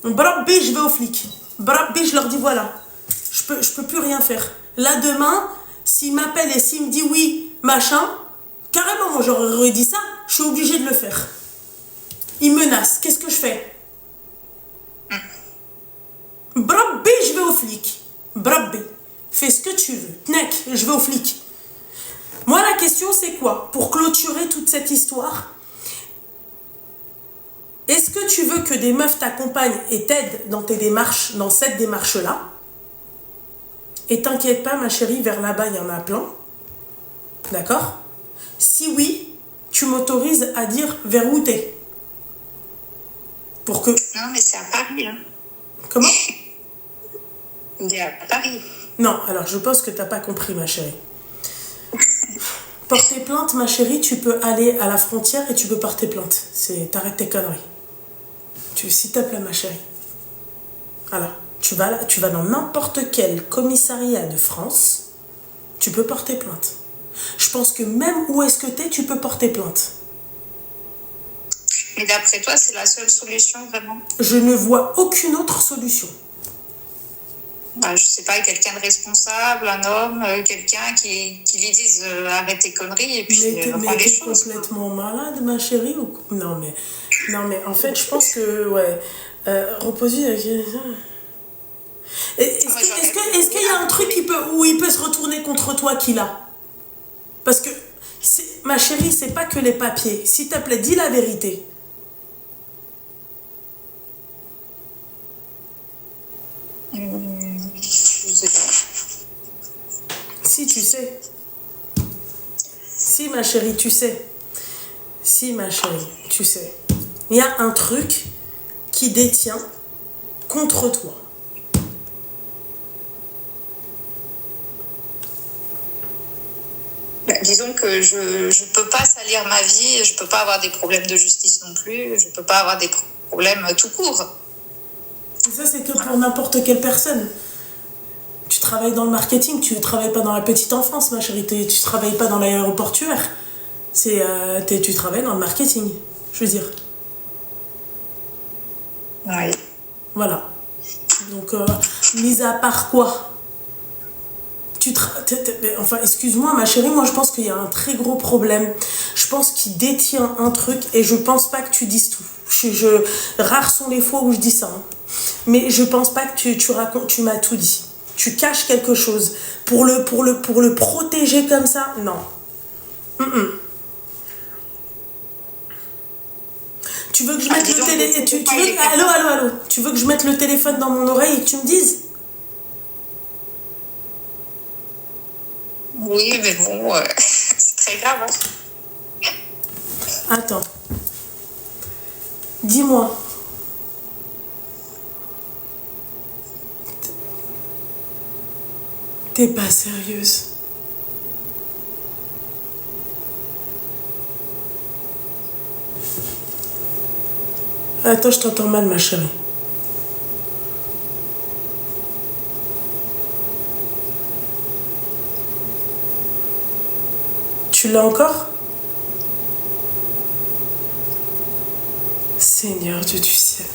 Brabbi, je vais au flic. Brabbi, je leur dis voilà. Je peux plus rien faire. Là, demain, s'il m'appelle et s'il me dit oui, machin, carrément, moi j'aurais dit ça, je suis obligée de le faire. Il menace. Qu'est-ce que je fais? Brabbi, je vais au flic. Brabbi, fais ce que tu veux. Nek, je vais au flic. Moi, la question, c'est quoi? Pour clôturer toute cette histoire, est-ce que tu veux que des meufs t'accompagnent et t'aident dans tes démarches, dans cette démarche-là? Et t'inquiète pas, ma chérie, vers là-bas, il y en a plein. D'accord? Si oui, tu m'autorises à dire vers où t'es. Pour que... Non, mais c'est à Paris, hein. Comment? Il est à Paris. Non, alors je pense que t'as pas compris, ma chérie. Porter plainte, ma chérie, tu peux aller à la frontière et tu peux porter plainte. T'arrêtes tes conneries. S'il te plaît, ma chérie. Alors, tu vas dans n'importe quel commissariat de France, tu peux porter plainte. Je pense que même où est-ce que t'es, tu peux porter plainte. Mais d'après toi, c'est la seule solution, vraiment? Je ne vois aucune autre solution. Bah, je sais pas, quelqu'un de responsable, un homme, quelqu'un qui lui dise arrête tes conneries et puis mais t'es complètement malade, ma chérie ou... Non mais en fait, je pense que ouais, reposer. Est-ce qu'il y a un truc où il peut se retourner contre toi qu'il a? Parce que ma chérie, c'est pas que les papiers. S'il te plaît, dis la vérité. Je sais pas. Si, tu sais. Si, ma chérie, tu sais. Si, ma chérie, tu sais. Il y a un truc qui détient contre toi. Bah, disons que je peux pas salir ma vie, je peux pas avoir des problèmes de justice non plus, je peux pas avoir des problèmes tout court. Ça, c'est que pour n'importe quelle personne. Tu travailles dans le marketing, tu ne travailles pas dans la petite enfance, ma chérie. Tu ne travailles pas dans l'aéroportuaire. Tu travailles dans le marketing, je veux dire. Oui. Voilà. Donc, mis à part quoi? Enfin, excuse-moi, ma chérie, moi, je pense qu'il y a un très gros problème. Je pense qu'il détient un truc et je pense pas que tu dises tout. Rares sont les fois où je dis ça. Hein. Mais je pense pas que tu racontes, tu m'as tout dit. Tu caches quelque chose. Pour le protéger comme ça, non. Tu veux que je mette le téléphone... Allô. Tu veux que je mette le téléphone dans mon oreille et que tu me dises? Oui, mais bon, c'est très grave. Hein. Attends. Dis-moi. T'es pas sérieuse. Attends, je t'entends mal, ma chérie. Tu l'as encore? Seigneur Dieu du ciel.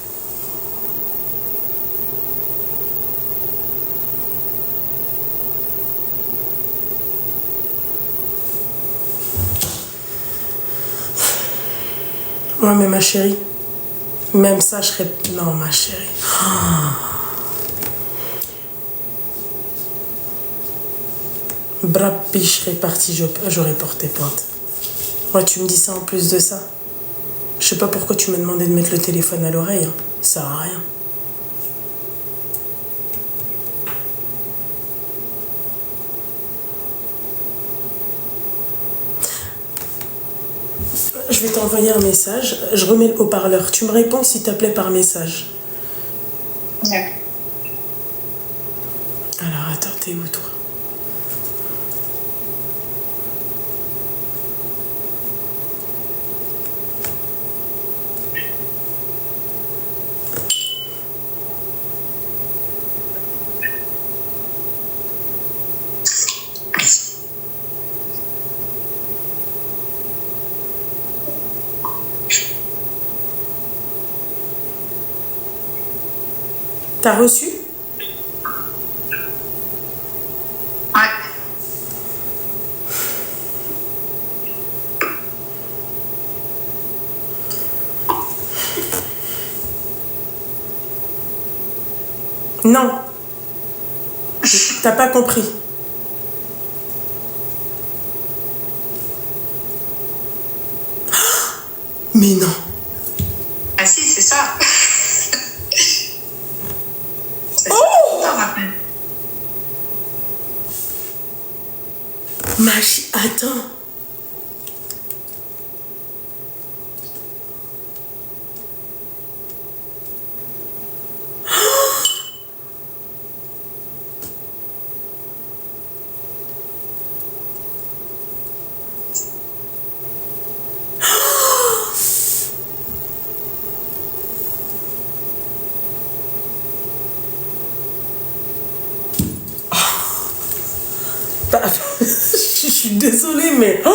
Ouais, mais ma chérie, même ça, je serais... Non, ma chérie. Brappi, je serais partie, j'aurais porté plainte. Ouais, tu me dis ça en plus de ça. Je sais pas pourquoi tu m'as demandé de mettre le téléphone à l'oreille. Hein. Ça sert à rien. je vais t'envoyer un message. Je remets le haut-parleur. Tu me réponds, s'il te plaît, par message. D'accord. Alors, attends, t'es où, toi? T'as reçu? Ouais. Non. T'as pas compris. Mais non. Ah si, c'est ça. Attends. Je suis désolée, mais... Non,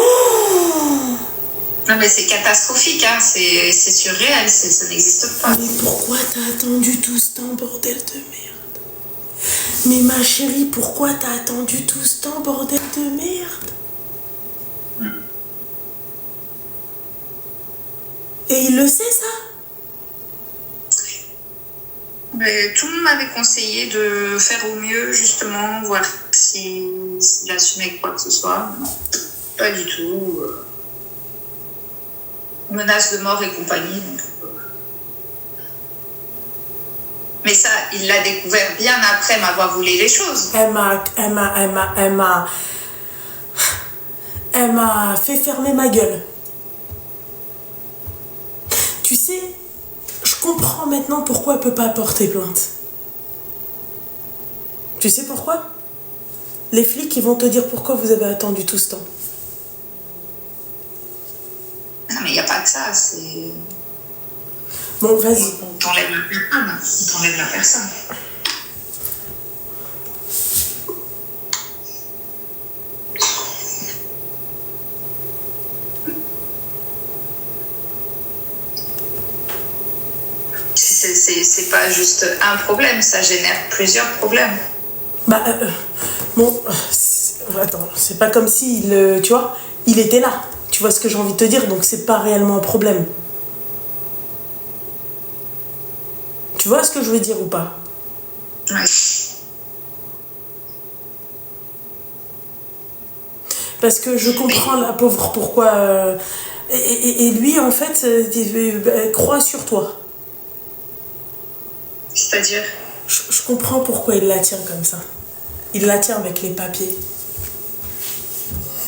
mais c'est catastrophique, hein. C'est surréel, ça n'existe pas. Mais pourquoi t'as attendu tout ce temps, bordel de merde? Mais ma chérie, pourquoi t'as attendu tout ce temps, bordel de merde? Et il le sait, ça? Mais tout le monde m'avait conseillé de faire au mieux, justement, voir s'il assumait quoi que ce soit. Non, pas du tout. Menace de mort et compagnie. Donc, mais ça, il l'a découvert bien après m'avoir volé les choses. Elle m'a fait fermer ma gueule. Tu sais, je comprends maintenant pourquoi elle peut pas porter plainte. Tu sais pourquoi? Les flics, ils vont te dire pourquoi vous avez attendu tout ce temps. Non, mais il n'y a pas que ça, c'est... Bon, vas-y. On t'enlève la personne. On t'enlève la personne. C'est pas juste un problème, ça génère plusieurs problèmes. Bah, bon, attends, c'est pas comme si, tu vois, il était là. Tu vois ce que j'ai envie de te dire, donc c'est pas réellement un problème. Tu vois ce que je veux dire ou pas? Ouais. Parce que je comprends la pauvre pourquoi... et lui, en fait, croit sur toi. C'est-à-dire? Je comprends pourquoi il la tient comme ça. Il la tient avec les papiers.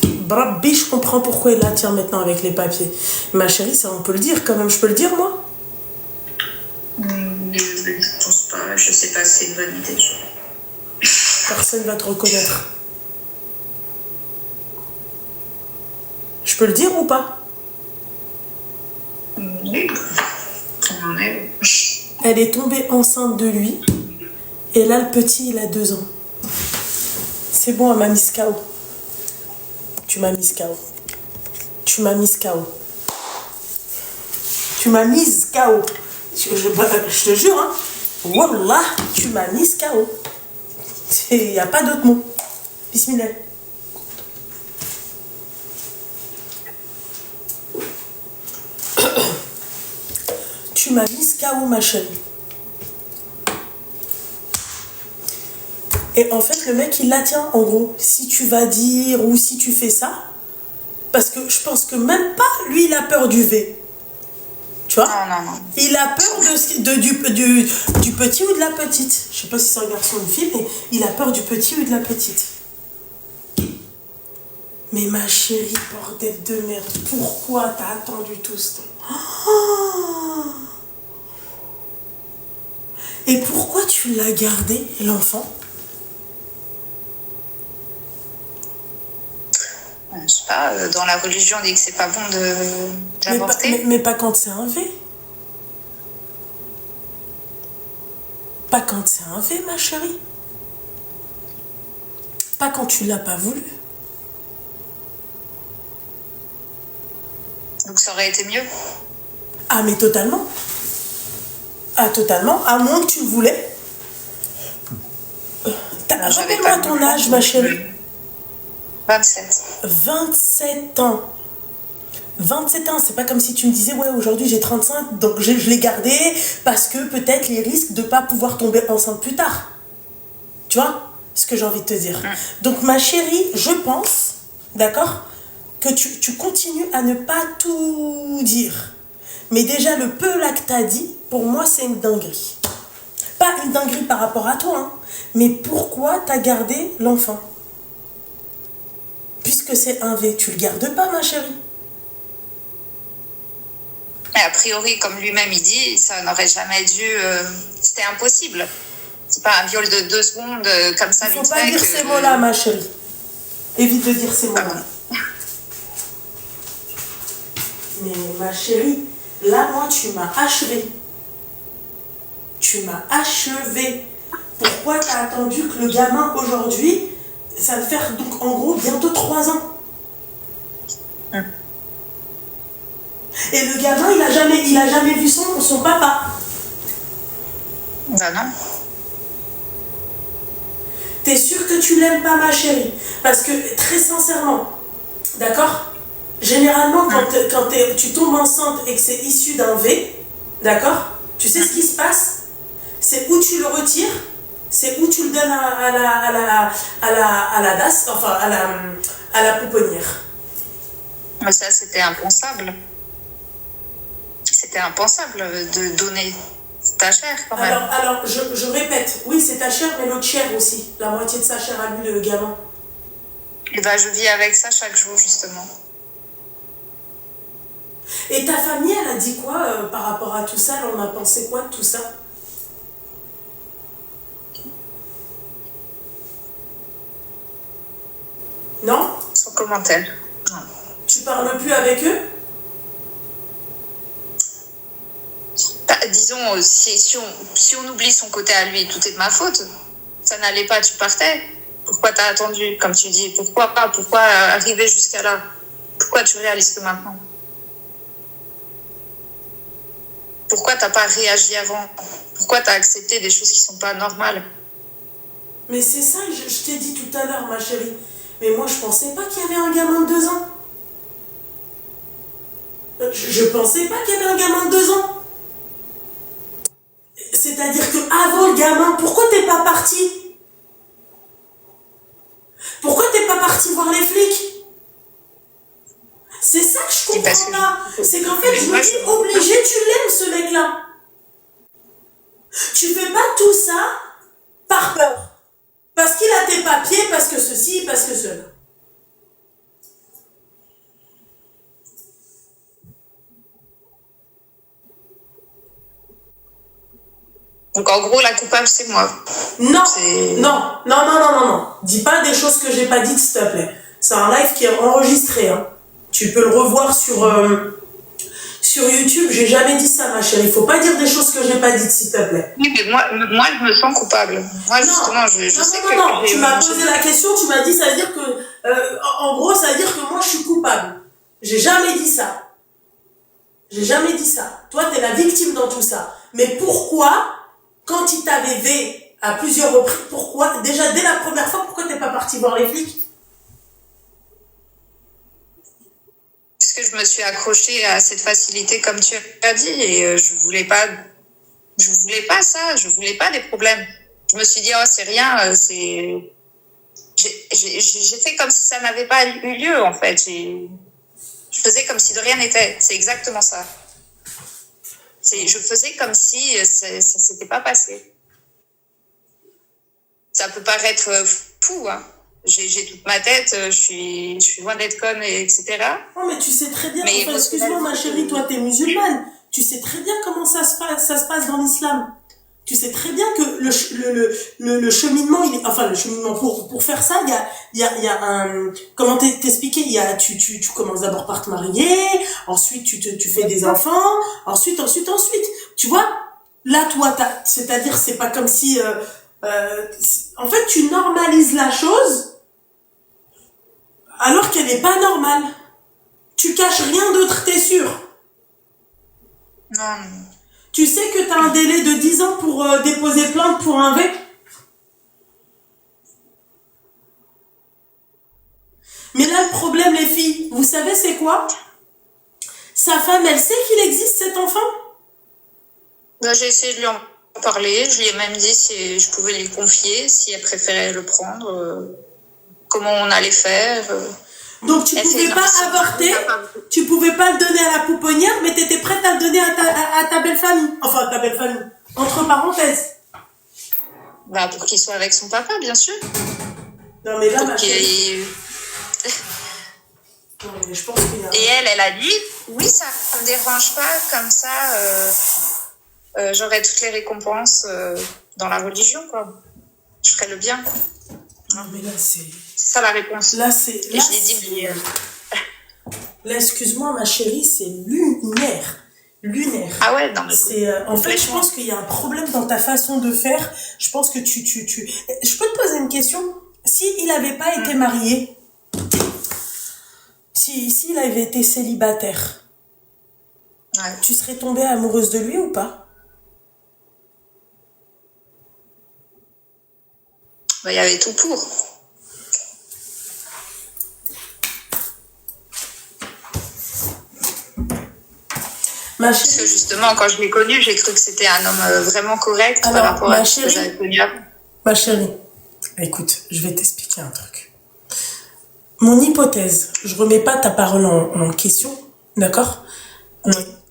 Brabbi, je comprends pourquoi il la tient maintenant avec les papiers. Ma chérie, ça on peut le dire quand même. Je peux le dire, moi? Je pense pas. Je sais pas, c'est une bonne idée. Personne va te reconnaître. Je peux le dire ou pas? Oui. On en est. Elle est tombée enceinte de lui. Et là, le petit, il a 2 ans. C'est bon, elle m'a mise KO. Tu m'as mise KO. Tu m'as mise KO. Tu m'as mise KO. Je te jure, hein. Wallah, tu m'as mise KO. Il n'y a pas d'autre mot. Bismillah. Tu m'as mise KO, ma chérie. Et en fait, le mec, il la tient, en gros. Si tu vas dire ou si tu fais ça, parce que je pense que même pas, lui, il a peur du V. Tu vois? Non. Il a peur du petit ou de la petite. Je sais pas si c'est un garçon ou une fille, mais il a peur du petit ou de la petite. Mais ma chérie, bordel de merde, pourquoi t'as attendu tout ce temps? Oh. Et pourquoi tu l'as gardé, l'enfant? Je sais pas, dans la religion, on dit que c'est pas bon d'avorter. Mais pas quand c'est un V. Pas quand c'est un V, ma chérie. Pas quand tu l'as pas voulu. Donc ça aurait été mieux. Ah, mais totalement. Ah, totalement. À moins que tu le voulais. Rappelle-moi ton âge, ma chérie. 27. 27 ans. 27 ans, c'est pas comme si tu me disais, ouais, aujourd'hui j'ai 35, donc je l'ai gardé parce que peut-être les risques de pas pouvoir tomber enceinte plus tard. Tu vois ce que j'ai envie de te dire. Donc, ma chérie, je pense, d'accord, que tu continues à ne pas tout dire. Mais déjà, le peu là que t'as dit, pour moi, c'est une dinguerie. Pas une dinguerie par rapport à toi, hein, mais pourquoi t'as gardé l'enfant? Puisque c'est un V, tu le gardes pas, ma chérie. Mais a priori, comme lui-même il dit, ça n'aurait jamais dû... c'était impossible. C'est pas un viol de 2 secondes comme ça. Il faut pas dire ces mots-là, ma chérie. Évite de dire ces mots-là. Mais ma chérie, là, moi, tu m'as achevé. Tu m'as achevé. Pourquoi t'as attendu que le gamin, aujourd'hui, ça va faire donc en gros bientôt 3 ans. Et le gamin, il a jamais vu son papa. Ben non. T'es sûre que tu l'aimes pas, ma chérie? Parce que, très sincèrement, d'accord? Généralement, quand tu tombes enceinte et que c'est issu d'un V, d'accord? Tu sais ce qui se passe? C'est où tu le retires, c'est où tu le donnes à la DAS, enfin à la pouponnière. Mais ça, c'était impensable. C'était impensable de donner ta chair, quand même. Alors je répète, oui, c'est ta chair, mais l'autre chair aussi. La moitié de sa chair à lui, le gamin. Et ben, je vis avec ça chaque jour, justement. Et ta famille, elle a dit quoi par rapport à tout ça? Elle en a pensé quoi de tout ça? Non? Sans commentaire. Non. Tu parles plus avec eux? Bah, disons, si on oublie son côté à lui, tout est de ma faute. Ça n'allait pas, tu partais. Pourquoi t'as attendu, comme tu dis? Pourquoi pas? Pourquoi arriver jusqu'à là? Pourquoi tu réalises que maintenant? Pourquoi t'as pas réagi avant? Pourquoi t'as accepté des choses qui sont pas normales? Mais c'est ça, je t'ai dit tout à l'heure, ma chérie. Mais moi, je pensais pas qu'il y avait un gamin de 2 ans. Je pensais pas qu'il y avait un gamin de 2 ans. C'est-à-dire que avant le gamin, pourquoi t'es pas parti? Pourquoi t'es pas parti voir les flics? C'est ça que je comprends pas. C'est qu'en fait, je me dis, obligé, tu l'aimes, ce mec-là. Tu fais pas tout ça par peur. Parce qu'il a tes papiers, parce que ceci, parce que cela. Donc en gros, la coupable, c'est moi. Non. Dis pas des choses que j'ai pas dites, s'il te plaît. C'est un live qui est enregistré. Hein. Tu peux le revoir sur YouTube. J'ai jamais dit ça, ma chérie. Faut pas dire des choses que j'ai pas dites, s'il te plaît. Oui, mais moi, je me sens coupable. Moi, justement, je sais que... Non. Tu m'as posé la question, tu m'as dit, ça veut dire que... en gros, ça veut dire que moi, je suis coupable. J'ai jamais dit ça. J'ai jamais dit ça. Toi, t'es la victime dans tout ça. Mais pourquoi... Quand il t'avait V à plusieurs reprises, pourquoi, déjà dès la première fois, pourquoi t'es pas parti voir les flics? Parce que je me suis accrochée à cette facilité, comme tu as dit, et je voulais pas ça, je voulais pas des problèmes. Je me suis dit, oh, c'est rien, j'ai fait comme si ça n'avait pas eu lieu, en fait. Je faisais comme si de rien n'était. C'est exactement ça. Je faisais comme si ça ne s'était pas passé. Ça peut paraître fou, hein. j'ai toute ma tête, je suis loin d'être conne, etc. Non, mais tu sais très bien, Mais enfin, excuse-moi ma chérie, toi t'es musulmane, tu sais très bien comment ça se passe dans l'islam. Tu sais très bien que le cheminement, enfin le cheminement pour faire ça, il y a un, comment t'expliquer, tu commences d'abord par te marier, ensuite tu fais des enfants, ensuite, tu vois, là toi, c'est-à-dire c'est pas comme si, en fait tu normalises la chose alors qu'elle n'est pas normale. Tu caches rien d'autre, t'es sûr? Non. Tu sais que t'as un délai de 10 ans pour déposer plainte pour un V. Mais là, le problème, les filles, vous savez c'est quoi? Sa femme, elle sait qu'il existe cet enfant? Ben, j'ai essayé de lui en parler. Je lui ai même dit si je pouvais lui confier, si elle préférait le prendre, comment on allait faire. Donc tu pouvais pas avorter, tu pouvais pas le donner à la pouponnière, mais t'étais prête à le donner à ta belle famille. Enfin, à ta belle famille. Entre parenthèses. Bah, pour qu'il soit avec son papa, bien sûr. Non, mais là, Pour ma qu'il- chérie. Non, mais je pense qu'il y a... Et elle a dit, oui, ça ne me dérange pas, comme ça, j'aurai toutes les récompenses dans la religion, quoi. Je ferai le bien. Non, mais là, c'est ça la réponse. Là, c'est... Et je l'ai dit, mais... Là, excuse-moi, ma chérie, c'est lunaire. Lunaire. Ah ouais, non, mais c'est en fait, je pense qu'il y a un problème dans ta façon de faire. Je pense que Je peux te poser une question? Si il n'avait pas été marié, si il avait été célibataire, ouais. Tu serais tombée amoureuse de lui ou pas? Bah, il y avait tout pour. Parce que justement, quand je l'ai connu, j'ai cru que c'était un homme vraiment correct par rapport à ce que j'avais connu avant. Ma chérie, écoute, je vais t'expliquer un truc. Mon hypothèse, je remets pas ta parole en question, d'accord?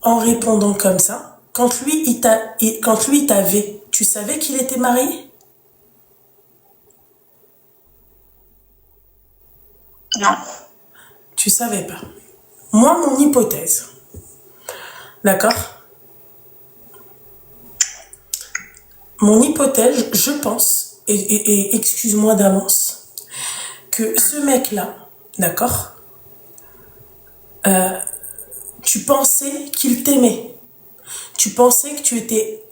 En répondant comme ça, quand lui il t'avait, tu savais qu'il était marié? Non. Tu savais pas. Moi, mon hypothèse, d'accord? Mon hypothèse, je pense, et excuse-moi d'avance, que ce mec-là, d'accord, tu pensais qu'il t'aimait. Tu pensais que tu étais,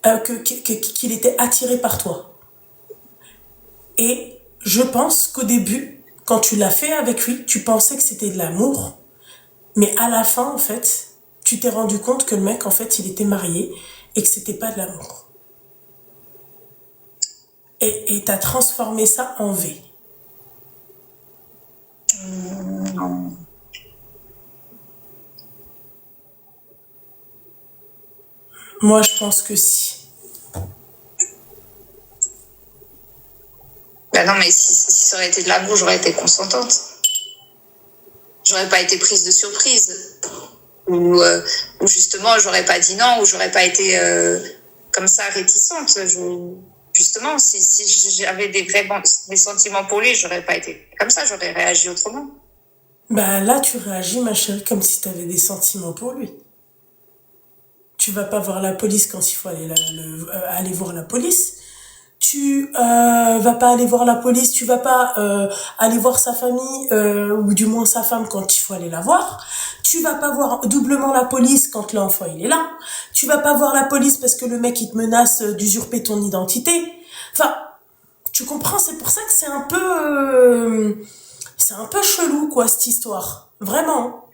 qu'il était attiré par toi. Et je pense qu'au début, quand tu l'as fait avec lui, tu pensais que c'était de l'amour. Mais à la fin, en fait, tu t'es rendu compte que le mec, en fait, il était marié et que c'était pas de l'amour. Et t'as transformé ça en V. Non. Moi, je pense que si. Bah non, mais si ça aurait été de l'amour, j'aurais été consentante. J'aurais pas été prise de surprise. Ou justement, j'aurais pas dit non, ou j'aurais pas été comme ça réticente. Justement, si j'avais des sentiments pour lui, j'aurais pas été comme ça, j'aurais réagi autrement. Bah là, tu réagis, ma chérie, comme si t'avais des sentiments pour lui. Tu vas pas voir la police quand il faut aller voir la police. Tu vas pas aller voir la police, tu vas pas aller voir sa famille ou du moins sa femme quand il faut aller la voir. Tu vas pas voir doublement la police quand l'enfant il est là. Tu vas pas voir la police parce que le mec il te menace d'usurper ton identité. Enfin, tu comprends, c'est pour ça que c'est un peu chelou quoi cette histoire. Vraiment.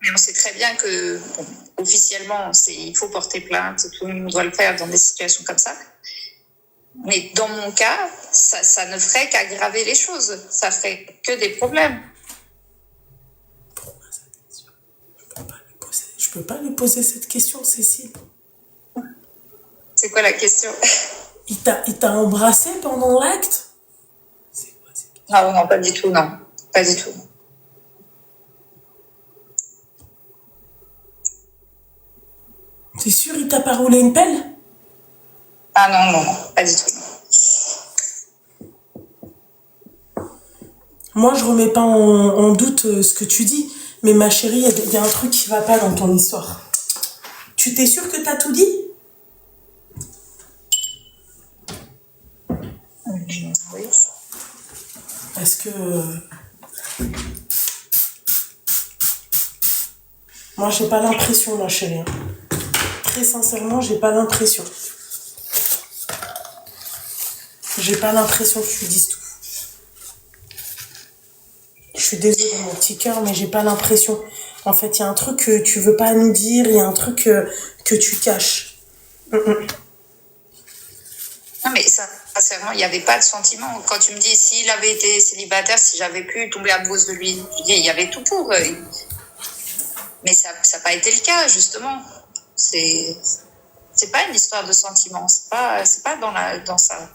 Mais on sait très bien que, bon, officiellement, il faut porter plainte, tout le monde doit le faire dans des situations comme ça. Mais dans mon cas, ça ne ferait qu'aggraver les choses. Ça ferait que des problèmes. Pourquoi cette question? Je peux pas lui poser cette question, Cécile. C'est quoi la question? Il t'a embrassé pendant l'acte? C'est quoi cette question? Non, non, pas du tout, non. Pas du tout. T'es sûr, il t'a pas roulé une pelle? Ah non, non, non, pas du tout. Moi, je remets pas en doute ce que tu dis, mais ma chérie, il y a un truc qui va pas dans ton histoire. Tu t'es sûre que t'as tout dit? Oui. Parce que moi, j'ai pas l'impression, ma chérie, hein. Très sincèrement, j'ai pas l'impression. J'ai pas l'impression que tu dises tout. Je suis désolée, mon petit cœur, mais j'ai pas l'impression. En fait, il y a un truc que tu veux pas nous dire, il y a un truc que tu caches. Non, mais ça, sincèrement, il n'y avait pas de sentiment. Quand tu me dis s'il avait été célibataire, si j'avais pu tomber amoureuse de lui, je dis il y avait tout pour. Mais ça n'a pas été le cas, justement. C'est pas une histoire de sentiment. C'est pas dans ça.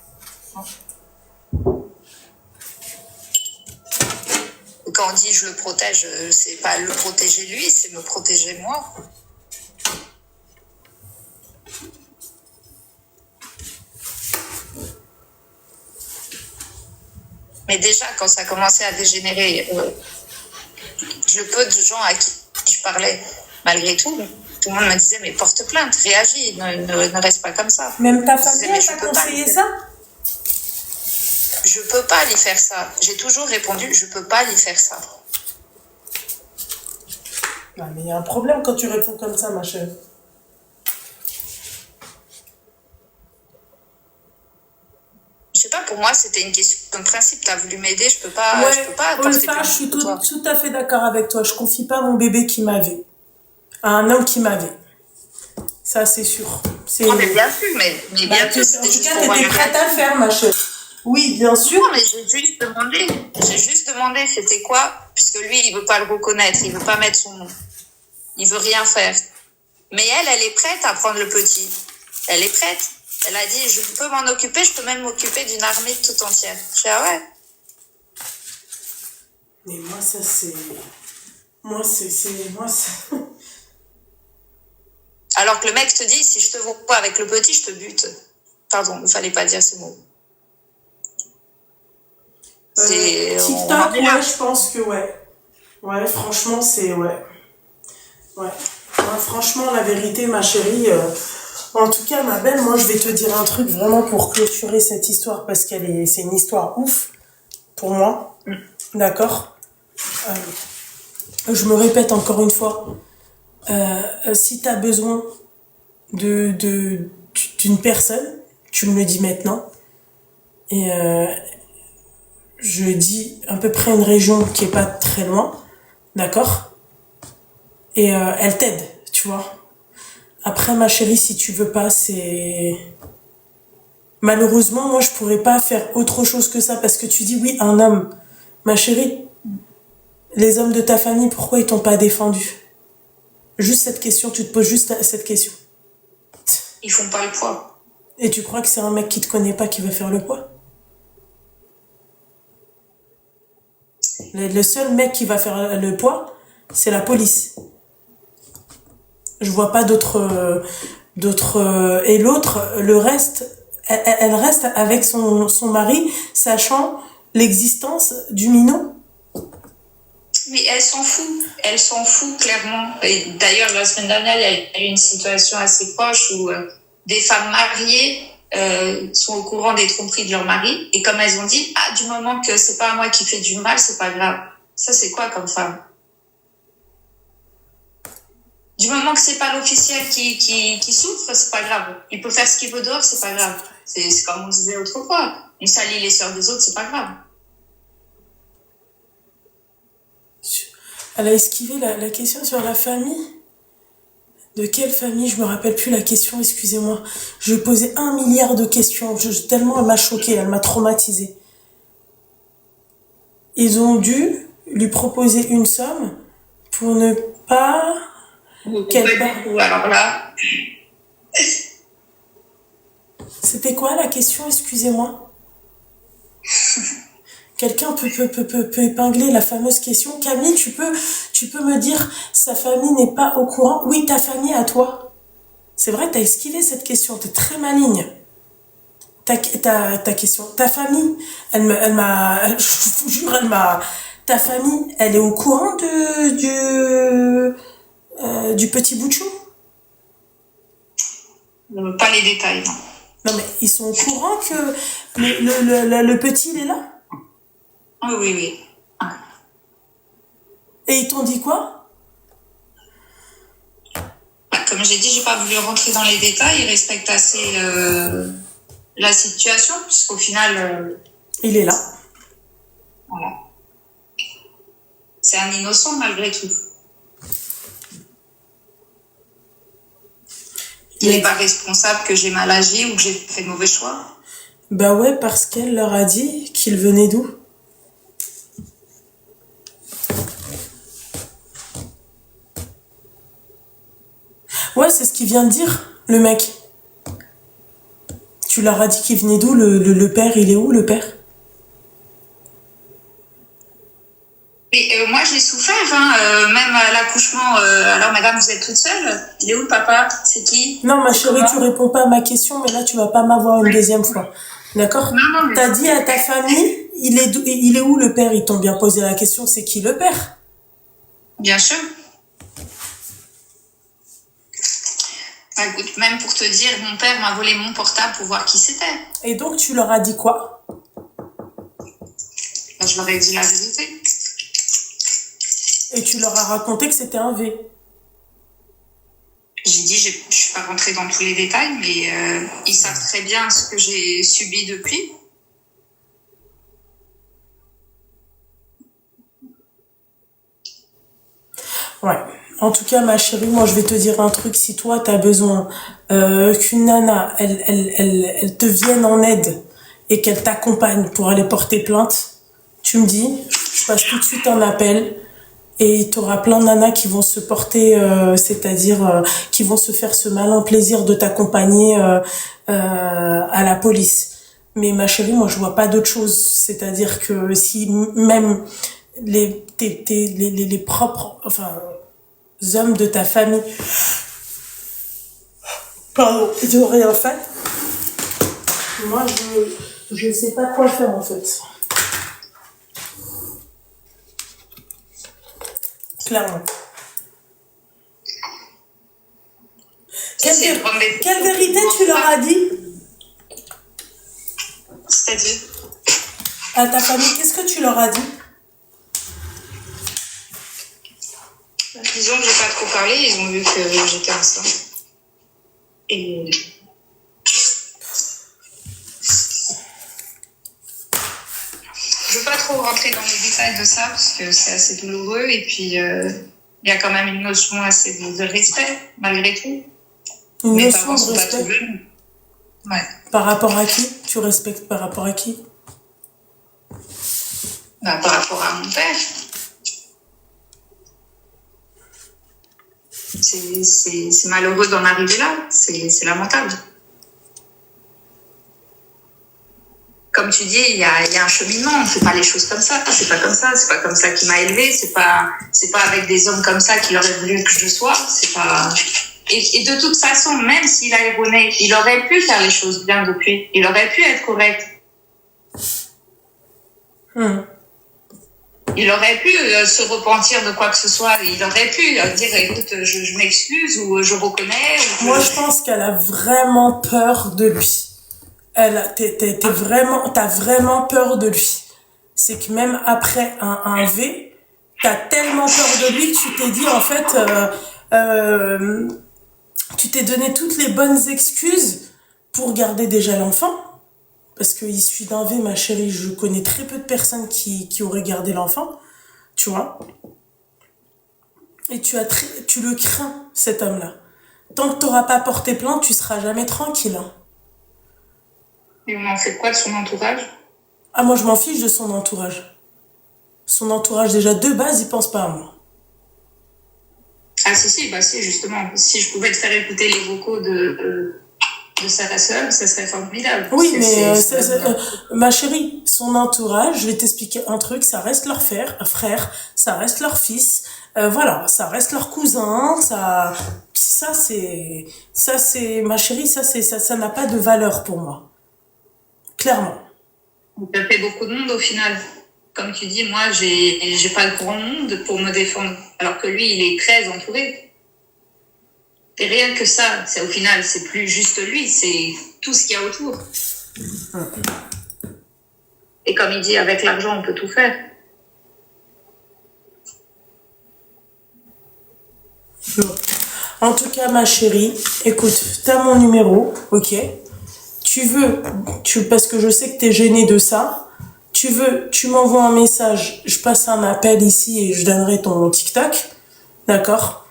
Quand on dit je le protège, c'est pas le protéger lui, c'est me protéger moi. Mais déjà, quand ça commençait à dégénérer, le peu de gens à qui je parlais, malgré tout le monde me disait mais porte plainte, réagis, ne reste pas comme ça. Même ta famille t'a conseillé ça? Je peux pas lui faire ça. J'ai toujours répondu, je peux pas lui faire ça. Non, mais il y a un problème quand tu réponds comme ça, ma chérie. Je sais pas, pour moi, c'était une question de principe. T'as voulu m'aider, je peux pas. Ouais, je peux pas Olfa, je suis tout à fait d'accord avec toi. Je confie pas mon bébé qui m'avait à un homme qui m'avait. Ça, c'est sûr. Non, mais bien sûr, mais bien sûr. En tout cas, t'étais prête à le faire, ma chérie. Oui, bien sûr. Non, mais j'ai juste demandé. J'ai juste demandé c'était quoi, puisque lui, il veut pas le reconnaître, il veut pas mettre son nom. Il veut rien faire. Mais elle est prête à prendre le petit. Elle est prête. Elle a dit, je peux m'en occuper, je peux même m'occuper d'une armée tout entière. Je dis, ah ouais. Mais moi, ça, c'est... Moi, c'est... Alors que le mec te dit, si je te vois avec le petit, je te bute. Pardon, il fallait pas dire ce mot. TikTok, ouais, je pense que ouais. Ouais, franchement, c'est... Ouais. Ouais. Franchement, la vérité, ma chérie... En tout cas, ma belle, moi, je vais te dire un truc vraiment pour clôturer cette histoire, parce c'est une histoire ouf pour moi. D'accord? Je me répète encore une fois. Si tu as besoin d'une personne, tu me le dis maintenant. Et je dis à peu près une région qui est pas très loin. D'accord? Et elle t'aide, tu vois. Après, ma chérie, si tu veux pas, c'est... Malheureusement, moi, je pourrais pas faire autre chose que ça, parce que tu dis, oui, un homme. Ma chérie, les hommes de ta famille, pourquoi ils t'ont pas défendu? Juste cette question, tu te poses juste cette question. Ils font pas le poids. Et tu crois que c'est un mec qui te connaît pas qui va faire le poids? Le seul mec qui va faire le poids, c'est la police. Je vois pas d'autres et l'autre, le reste, elle reste avec son mari, sachant l'existence du minot. Mais elle s'en fout clairement. Et d'ailleurs, la semaine dernière, il y a eu une situation assez proche où des femmes mariées sont au courant des tromperies de leur mari, et comme elles ont dit, du moment que c'est pas moi qui fais du mal, c'est pas grave. Ça, c'est quoi comme femme? Du moment que c'est pas l'officiel qui souffre, c'est pas grave. Il peut faire ce qu'il veut dehors, c'est pas grave. C'est comme on disait autrefois. On salit les sœurs des autres, c'est pas grave. Elle a esquivé la question sur la famille. De quelle famille? Je me rappelle plus la question, excusez-moi. Je lui ai posé 1 milliard de questions. Tellement elle m'a choquée, elle m'a traumatisée. Ils ont dû lui proposer une somme pour ne pas... Alors là... C'était quoi la question, excusez-moi? Quelqu'un peut épingler la fameuse question. Camille, tu peux me dire, sa famille n'est pas au courant? Oui, ta famille à toi. C'est vrai, t'as esquivé cette question, t'es très maligne. ta question. Ta famille, je vous jure, ta famille, elle est au courant du petit bout de chou? Pas les détails, non. Non, mais ils sont au courant que le petit, il est là? Oui, oui, oui. Et ils t'ont dit quoi? Bah, comme j'ai dit, j'ai pas voulu rentrer dans les détails. Ils respectent assez la situation, puisqu'au final, Il est là. voilà. C'est un innocent malgré tout. Il n'est pas responsable que j'ai mal agi ou que j'ai fait de mauvais choix. Bah ouais, parce qu'elle leur a dit qu'il venait d'où? Ouais, c'est ce qu'il vient de dire, le mec. Tu leur as dit qu'il venait d'où? Le père, il est où, le père? Mais moi, j'ai souffert, hein, même à l'accouchement. Alors, madame, vous êtes toute seule? Il est où le papa? C'est qui? Non, ma chérie, tu réponds pas à ma question, mais là, tu vas pas m'avoir une deuxième fois. D'accord? Non, mais... T'as dit à ta famille, il est où le père? Ils t'ont bien posé la question, c'est qui le père? Bien sûr. Bah, écoute, même pour te dire, mon père m'a volé mon portable pour voir qui c'était. Et donc, tu leur as dit quoi? Bah, je leur ai dit la vérité. Et tu leur as raconté que c'était un V. J'ai dit, je suis pas rentrée dans tous les détails, mais ils savent très bien ce que j'ai subi depuis. Ouais. En tout cas, ma chérie, moi, je vais te dire un truc. Si toi, t'as besoin qu'une nana, elle te vienne en aide et qu'elle t'accompagne pour aller porter plainte, tu me dis, je passe tout de suite un appel et t'auras plein de nanas qui vont se porter, c'est-à-dire qui vont se faire ce malin plaisir de t'accompagner à la police. Mais ma chérie, moi, je vois pas d'autre chose. C'est-à-dire que si même les propres, enfin, hommes de ta famille, pardon, ils ont rien fait, moi, je sais pas quoi faire, en fait. Clairement. Quelle vérité tu leur as dit? C'est-à-dire? À ta famille, qu'est-ce que tu leur as dit? Disons que j'ai pas trop parlé, ils ont vu que j'étais enceinte. Et... je veux pas trop rentrer dans les détails de ça, parce que c'est assez douloureux, et puis il y a quand même une notion assez de respect, malgré tout. Une Mes notion parents de sont pas respect? trop venus. Ouais. Par rapport à qui? Tu respectes par rapport à qui? Bah, par rapport à mon père. C'est malheureux d'en arriver là, c'est lamentable. Comme tu dis, il y a un cheminement, on ne fait pas les choses comme ça, c'est pas comme ça qu'il m'a élevée, c'est pas avec des hommes comme ça qu'il aurait voulu que je sois, c'est pas... Et de toute façon, même s'il a erroné, il aurait pu faire les choses bien depuis, il aurait pu être correct. Il aurait pu se repentir de quoi que ce soit. Il aurait pu dire, écoute, je m'excuse ou je reconnais. Moi, je pense qu'elle a vraiment peur de lui. T'as vraiment peur de lui. C'est que même après un V, t'as tellement peur de lui que tu t'es dit, en fait, tu t'es donné toutes les bonnes excuses pour garder déjà l'enfant. Parce que issu d'un V, ma chérie, je connais très peu de personnes qui auraient gardé l'enfant, tu vois. Et tu le crains, cet homme-là. Tant que t'auras pas porté plainte, tu seras jamais tranquille. Hein. Et on en fait quoi de son entourage? Ah, moi, je m'en fiche de son entourage. Son entourage, déjà, de base, il pense pas à moi. Ah, si, justement. Si je pouvais te faire écouter les vocaux de sa sœur, ça serait formidable. Oui, mais ma chérie, son entourage, je vais t'expliquer un truc, ça reste leur frère, ça reste leur fils, voilà, ça reste leur cousin, ça c'est, ma chérie, ça n'a pas de valeur pour moi. clairement. Ça fait beaucoup de monde au final. Comme tu dis, moi, j'ai pas grand monde pour me défendre. Alors que lui, il est très entouré. Et rien que ça, c'est au final, c'est plus juste lui, c'est tout ce qu'il y a autour. Et comme il dit, avec l'argent, on peut tout faire. En tout cas, ma chérie, écoute, t'as mon numéro, ok? Parce que je sais que t'es gênée de ça. Tu m'envoies un message, je passe un appel ici et je donnerai ton TikTok, d'accord?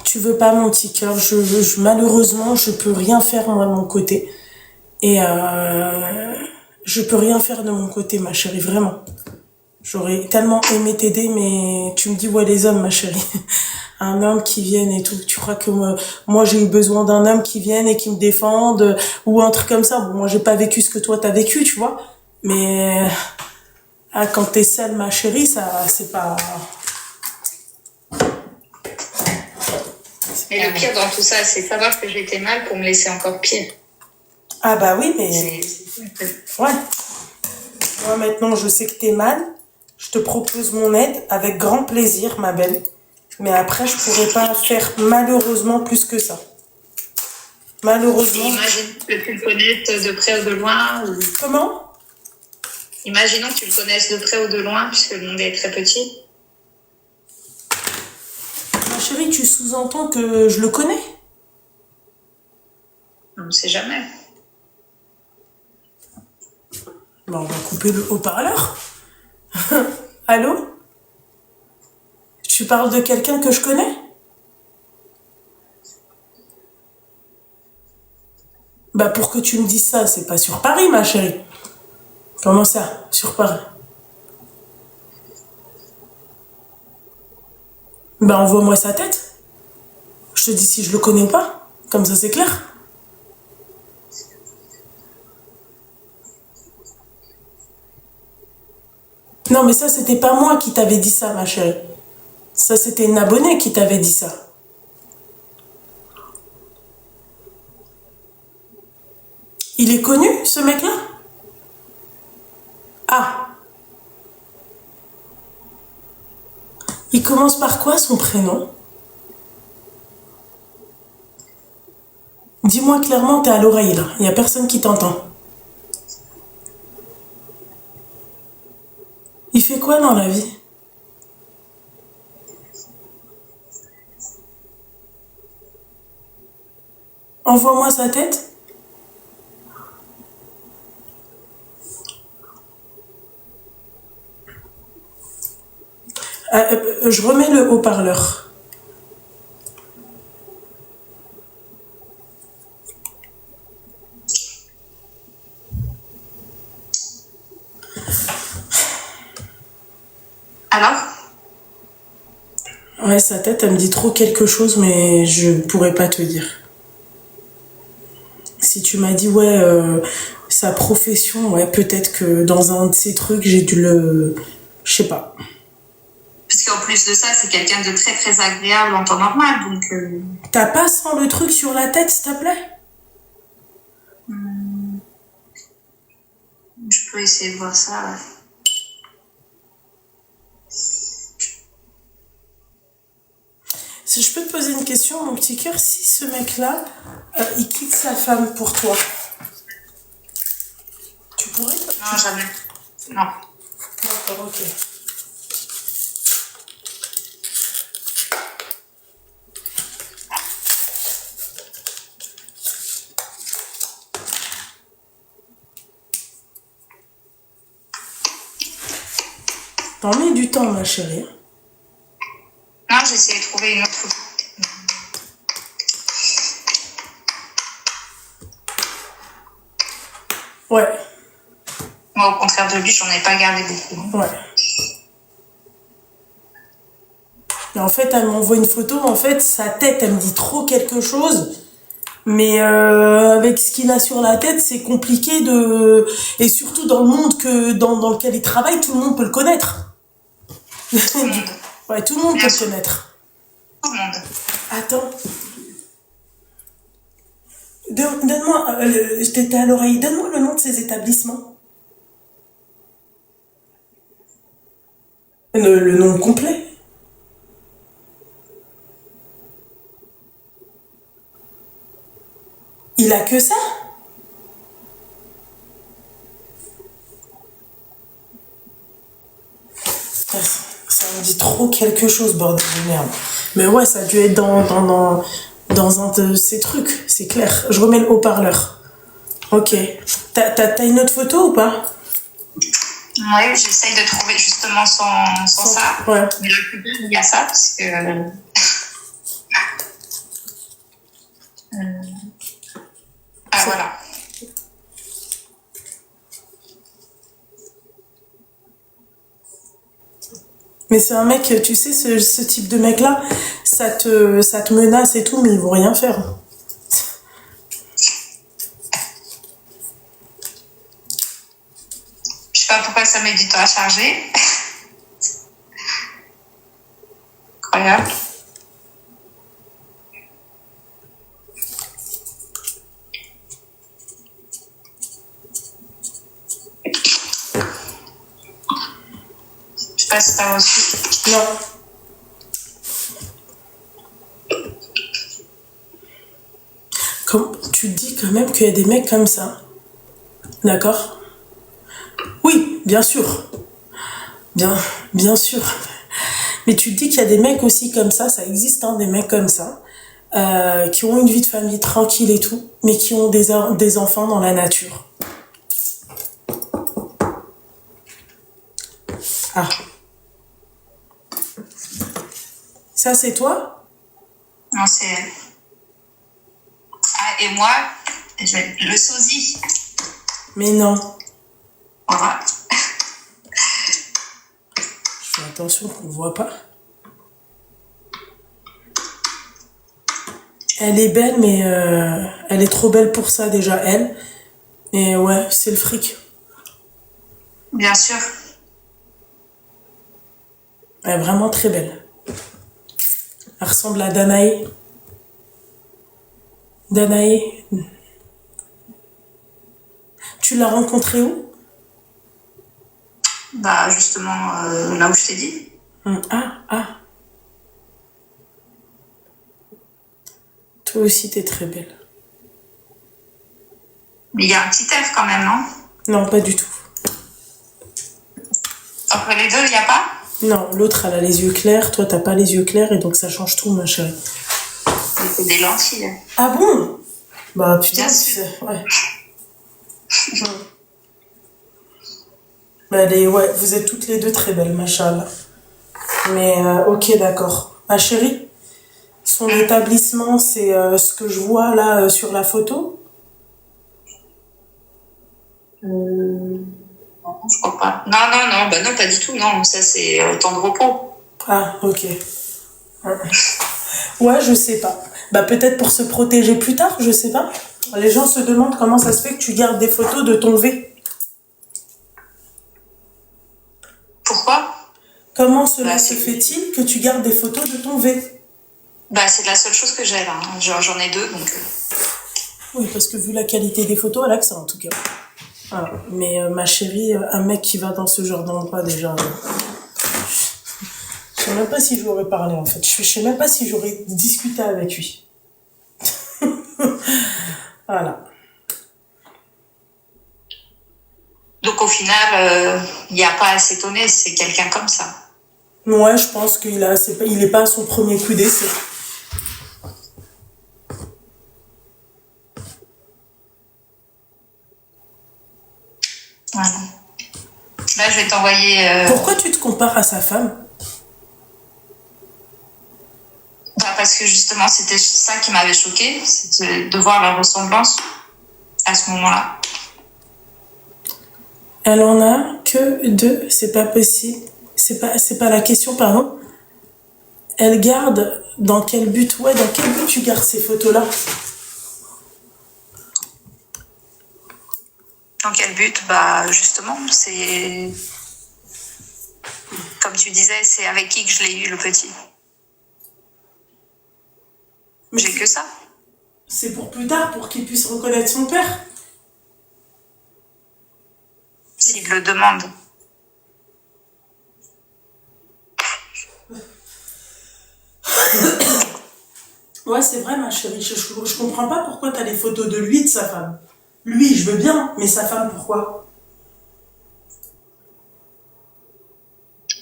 Tu veux pas mon petit cœur, malheureusement, je peux rien faire moi de mon côté. Et je peux rien faire de mon côté, ma chérie, vraiment. J'aurais tellement aimé t'aider, mais tu me dis, ouais, les hommes, ma chérie. Un homme qui vienne et tout. Tu crois que moi j'ai eu besoin d'un homme qui vienne et qui me défende, ou un truc comme ça. Bon, moi, j'ai pas vécu ce que toi, t'as vécu, tu vois. Mais quand t'es seule, ma chérie, ça, c'est pas... Et le pire dans tout ça, c'est savoir que j'étais mal pour me laisser encore pire. Ah bah oui, mais... Ouais. Moi, maintenant, je sais que t'es mal. Je te propose mon aide avec grand plaisir, ma belle. Mais après, je pourrais pas faire malheureusement plus que ça. Malheureusement. Imagine que tu le connaisses de près ou de loin. Comment? Imaginons que tu le connaisses de près ou de loin, puisque le monde est très petit. Ma chérie, tu sous-entends que je le connais? On ne sait jamais. Bon, on va couper le haut-parleur. Allô? Tu parles de quelqu'un que je connais? Bah, pour que tu me dises ça, c'est pas sur Paris, ma chérie. Comment ça, sur Paris? Bah, envoie-moi sa tête. Je te dis si je le connais ou pas. Comme ça, c'est clair. Non, mais ça, c'était pas moi qui t'avais dit ça, ma chérie. Ça, c'était une abonnée qui t'avait dit ça. Il est connu, ce mec-là? Ah. Il commence par quoi, son prénom? Dis-moi clairement, t'es à l'oreille, là. Il n'y a personne qui t'entend. Il fait quoi dans la vie? Envoie-moi sa tête. Je remets le haut-parleur. Alors? Ouais, sa tête, elle me dit trop quelque chose, mais je pourrais pas te dire. Si tu m'as dit, ouais, sa profession, ouais, peut-être que dans un de ces trucs, j'ai dû le... Je sais pas. Puisqu'en plus de ça, c'est quelqu'un de très très agréable en temps normal, donc... T'as pas sans le truc sur la tête, s'il te plaît? Je peux essayer de voir ça, ouais. Si je peux te poser une question, mon petit cœur, si ce mec-là, il quitte sa femme pour toi, tu pourrais? Non, jamais. Non. D'accord, ok. T'en mets du temps, ma chérie. Non, j'ai essayé de trouver une autre photo. Ouais. Moi, au contraire de lui, j'en ai pas gardé beaucoup. Ouais. Et en fait, elle m'envoie une photo. En fait, sa tête, elle me dit trop quelque chose. Mais avec ce qu'il a sur la tête, c'est compliqué de... Et surtout dans le monde dans lequel il travaille, tout le monde peut le connaître. Tout le monde. Ouais, tout le monde peut le connaître. Tout le monde. Attends. Donne-moi, t'étais à l'oreille, donne-moi le nom de ces établissements. Le nom complet. Il a que ça? Ça, ça me dit trop quelque chose, bordel de merde. Mais ouais, ça a dû être dans un de ces trucs, c'est clair. Je remets le haut-parleur. Ok. T'as une autre photo ou pas? Ouais, j'essaye de trouver justement sans ça. Ouais. Mais la plupart, il y a ça, parce que. Ah, voilà. Mais c'est un mec, tu sais, ce type de mec-là, ça te menace et tout, mais ils vont rien faire. Je sais pas pourquoi ça met du temps à charger. Incroyable. Je sais pas si t'as reçu. Non. Tu dis quand même qu'il y a des mecs comme ça. D'accord? Oui, bien sûr. Bien sûr. Mais tu te dis qu'il y a des mecs aussi comme ça existe, hein, des mecs comme ça, qui ont une vie de famille tranquille et tout, mais qui ont des enfants dans la nature. Ah. Ça, c'est toi? Non, c'est elle. Ah, et moi, le sosie. Mais non. Voilà. Fais attention qu'on ne voit pas. Elle est belle, mais elle est trop belle pour ça déjà, elle. Et ouais, c'est le fric. Bien sûr. Elle est vraiment très belle. Elle ressemble à Danae. Danae. Tu l'as rencontrée où? Bah, justement, là où je t'ai dit. Ah. Toi aussi, t'es très belle. Mais il y a un petit F quand même, non? Non, pas du tout. Entre les deux, il n'y a pas? Non, l'autre, elle a les yeux clairs. Toi, t'as pas les yeux clairs et donc ça change tout, ma chérie. C'est des lentilles. Ah bon? Bah putain, Bien sûr. ouais. Bah, ouais, vous êtes toutes les deux très belles, machallah. Mais ok, d'accord. Ma chérie, son établissement, c'est ce que je vois là sur la photo. Non, je crois pas. Non, bah non, pas du tout. Non, ça c'est temps de repos. Ah, ok. Ouais, je sais pas. Bah peut-être pour se protéger plus tard, je sais pas. Les gens se demandent comment ça se fait que tu gardes des photos de ton V. Pourquoi? Comment cela Bah, se fait-il que tu gardes des photos de ton V? Bah, c'est la seule chose que j'ai là. J'en ai deux, donc. Oui, parce que vu la qualité des photos, elle a que ça en tout cas. Voilà. Mais ma chérie, un mec qui va dans ce genre d'endroit déjà, je sais même pas si je lui aurais parlé en fait. Je sais même pas si j'aurais discuté avec lui. Voilà. Donc au final, il n'y a pas à s'étonner, c'est quelqu'un comme ça. Ouais, je pense il est pas à son premier coup d'essai. Voilà. Là, je vais t'envoyer. Pourquoi tu te compares à sa femme? Bah, parce que justement, c'était ça qui m'avait choquée, c'est de voir la ressemblance à ce moment-là. Elle en a que deux, c'est pas possible. C'est pas la question, pardon. Elle garde dans quel but? Ouais, dans quel but tu gardes ces photos-là? Dans quel but? Bah, justement, c'est. Comme tu disais, c'est avec qui que je l'ai eu, le petit. J'ai que ça. C'est pour plus tard, pour qu'il puisse reconnaître son père. S'il le demande. Ouais, c'est vrai, ma chérie. Je comprends pas pourquoi t'as les photos de lui et de sa femme. Lui, je veux bien, mais sa femme, pourquoi?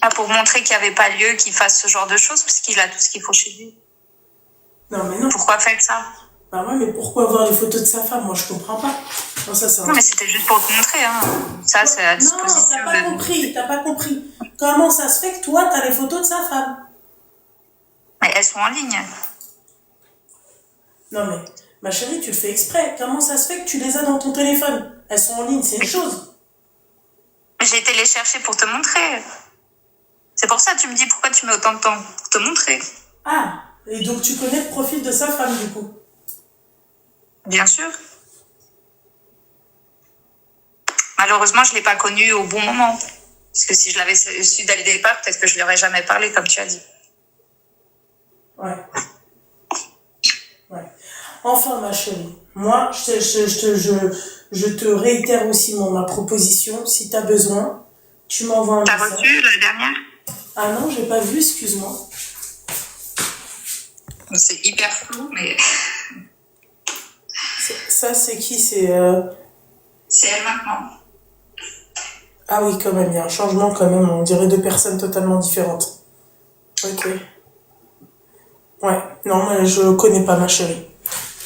Ah, pour montrer qu'il n'y avait pas lieu qu'il fasse ce genre de choses, parce qu'il a tout ce qu'il faut chez lui. Non, mais non. Pourquoi faire ça? Bah ouais, mais pourquoi voir les photos de sa femme? Moi, je comprends pas. Non, ça, c'est un... Non, mais c'était juste pour te montrer. Hein. Ça, c'est à disposition. Non, t'as pas compris. Comment ça se fait que toi, t'as les photos de sa femme? Mais elles sont en ligne. Non, mais ma chérie, tu le fais exprès. Comment ça se fait que tu les as dans ton téléphone? Elles sont en ligne, c'est une chose. J'ai été les chercher pour te montrer. C'est pour ça que tu me dis pourquoi tu mets autant de temps. Pour te montrer. Ah, et donc tu connais le profil de sa femme, du coup? Bien sûr. Malheureusement, je ne l'ai pas connu au bon moment. Parce que si je l'avais su dès le départ, peut-être que je ne lui aurais jamais parlé, comme tu as dit. Ouais. Ouais. Enfin, ma chérie, moi, je te réitère aussi ma proposition. Si tu as besoin, tu m'envoies un T'as message. reçu la dernière? Ah non, j'ai pas vu, excuse-moi. C'est hyper flou, mais... Ça, c'est qui? C'est elle maintenant. Ah oui, quand même, il y a un changement quand même. On dirait deux personnes totalement différentes. Ok. Ouais, non, mais je connais pas, ma chérie.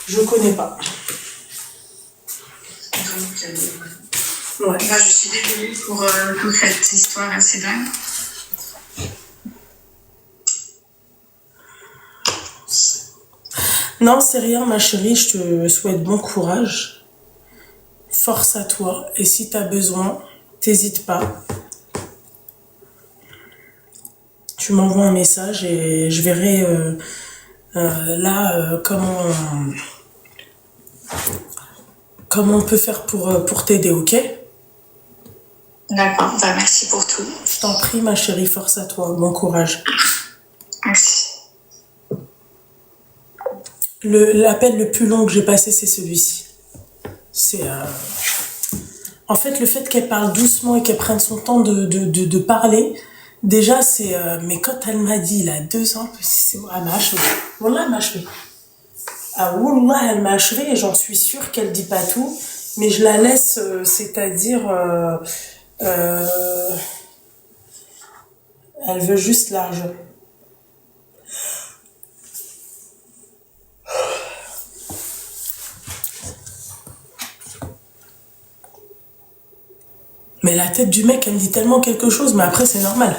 Je connais pas. Ouais. Bah, je suis désolée pour cette histoire assez dingue. Non, c'est rien, ma chérie. Je te souhaite bon courage. Force à toi. Et si t'as besoin, t'hésites pas. Tu m'envoies un message et je verrai comment on peut faire pour t'aider, ok? D'accord, bah, merci pour tout. Je t'en prie, ma chérie, force à toi. Bon courage. Merci. L'appel le plus long que j'ai passé, c'est celui-ci. C'est... En fait, le fait qu'elle parle doucement et qu'elle prenne son temps de parler, déjà, c'est... mais quand elle m'a dit, il a 2 ans, elle m'a achevé. Wallah, elle m'a achevé. Ah, wallah, elle m'a achevé et j'en suis sûre qu'elle dit pas tout. Mais je la laisse, c'est-à-dire... elle veut juste l'argent. Mais la tête du mec, elle me dit tellement quelque chose, mais après, c'est normal.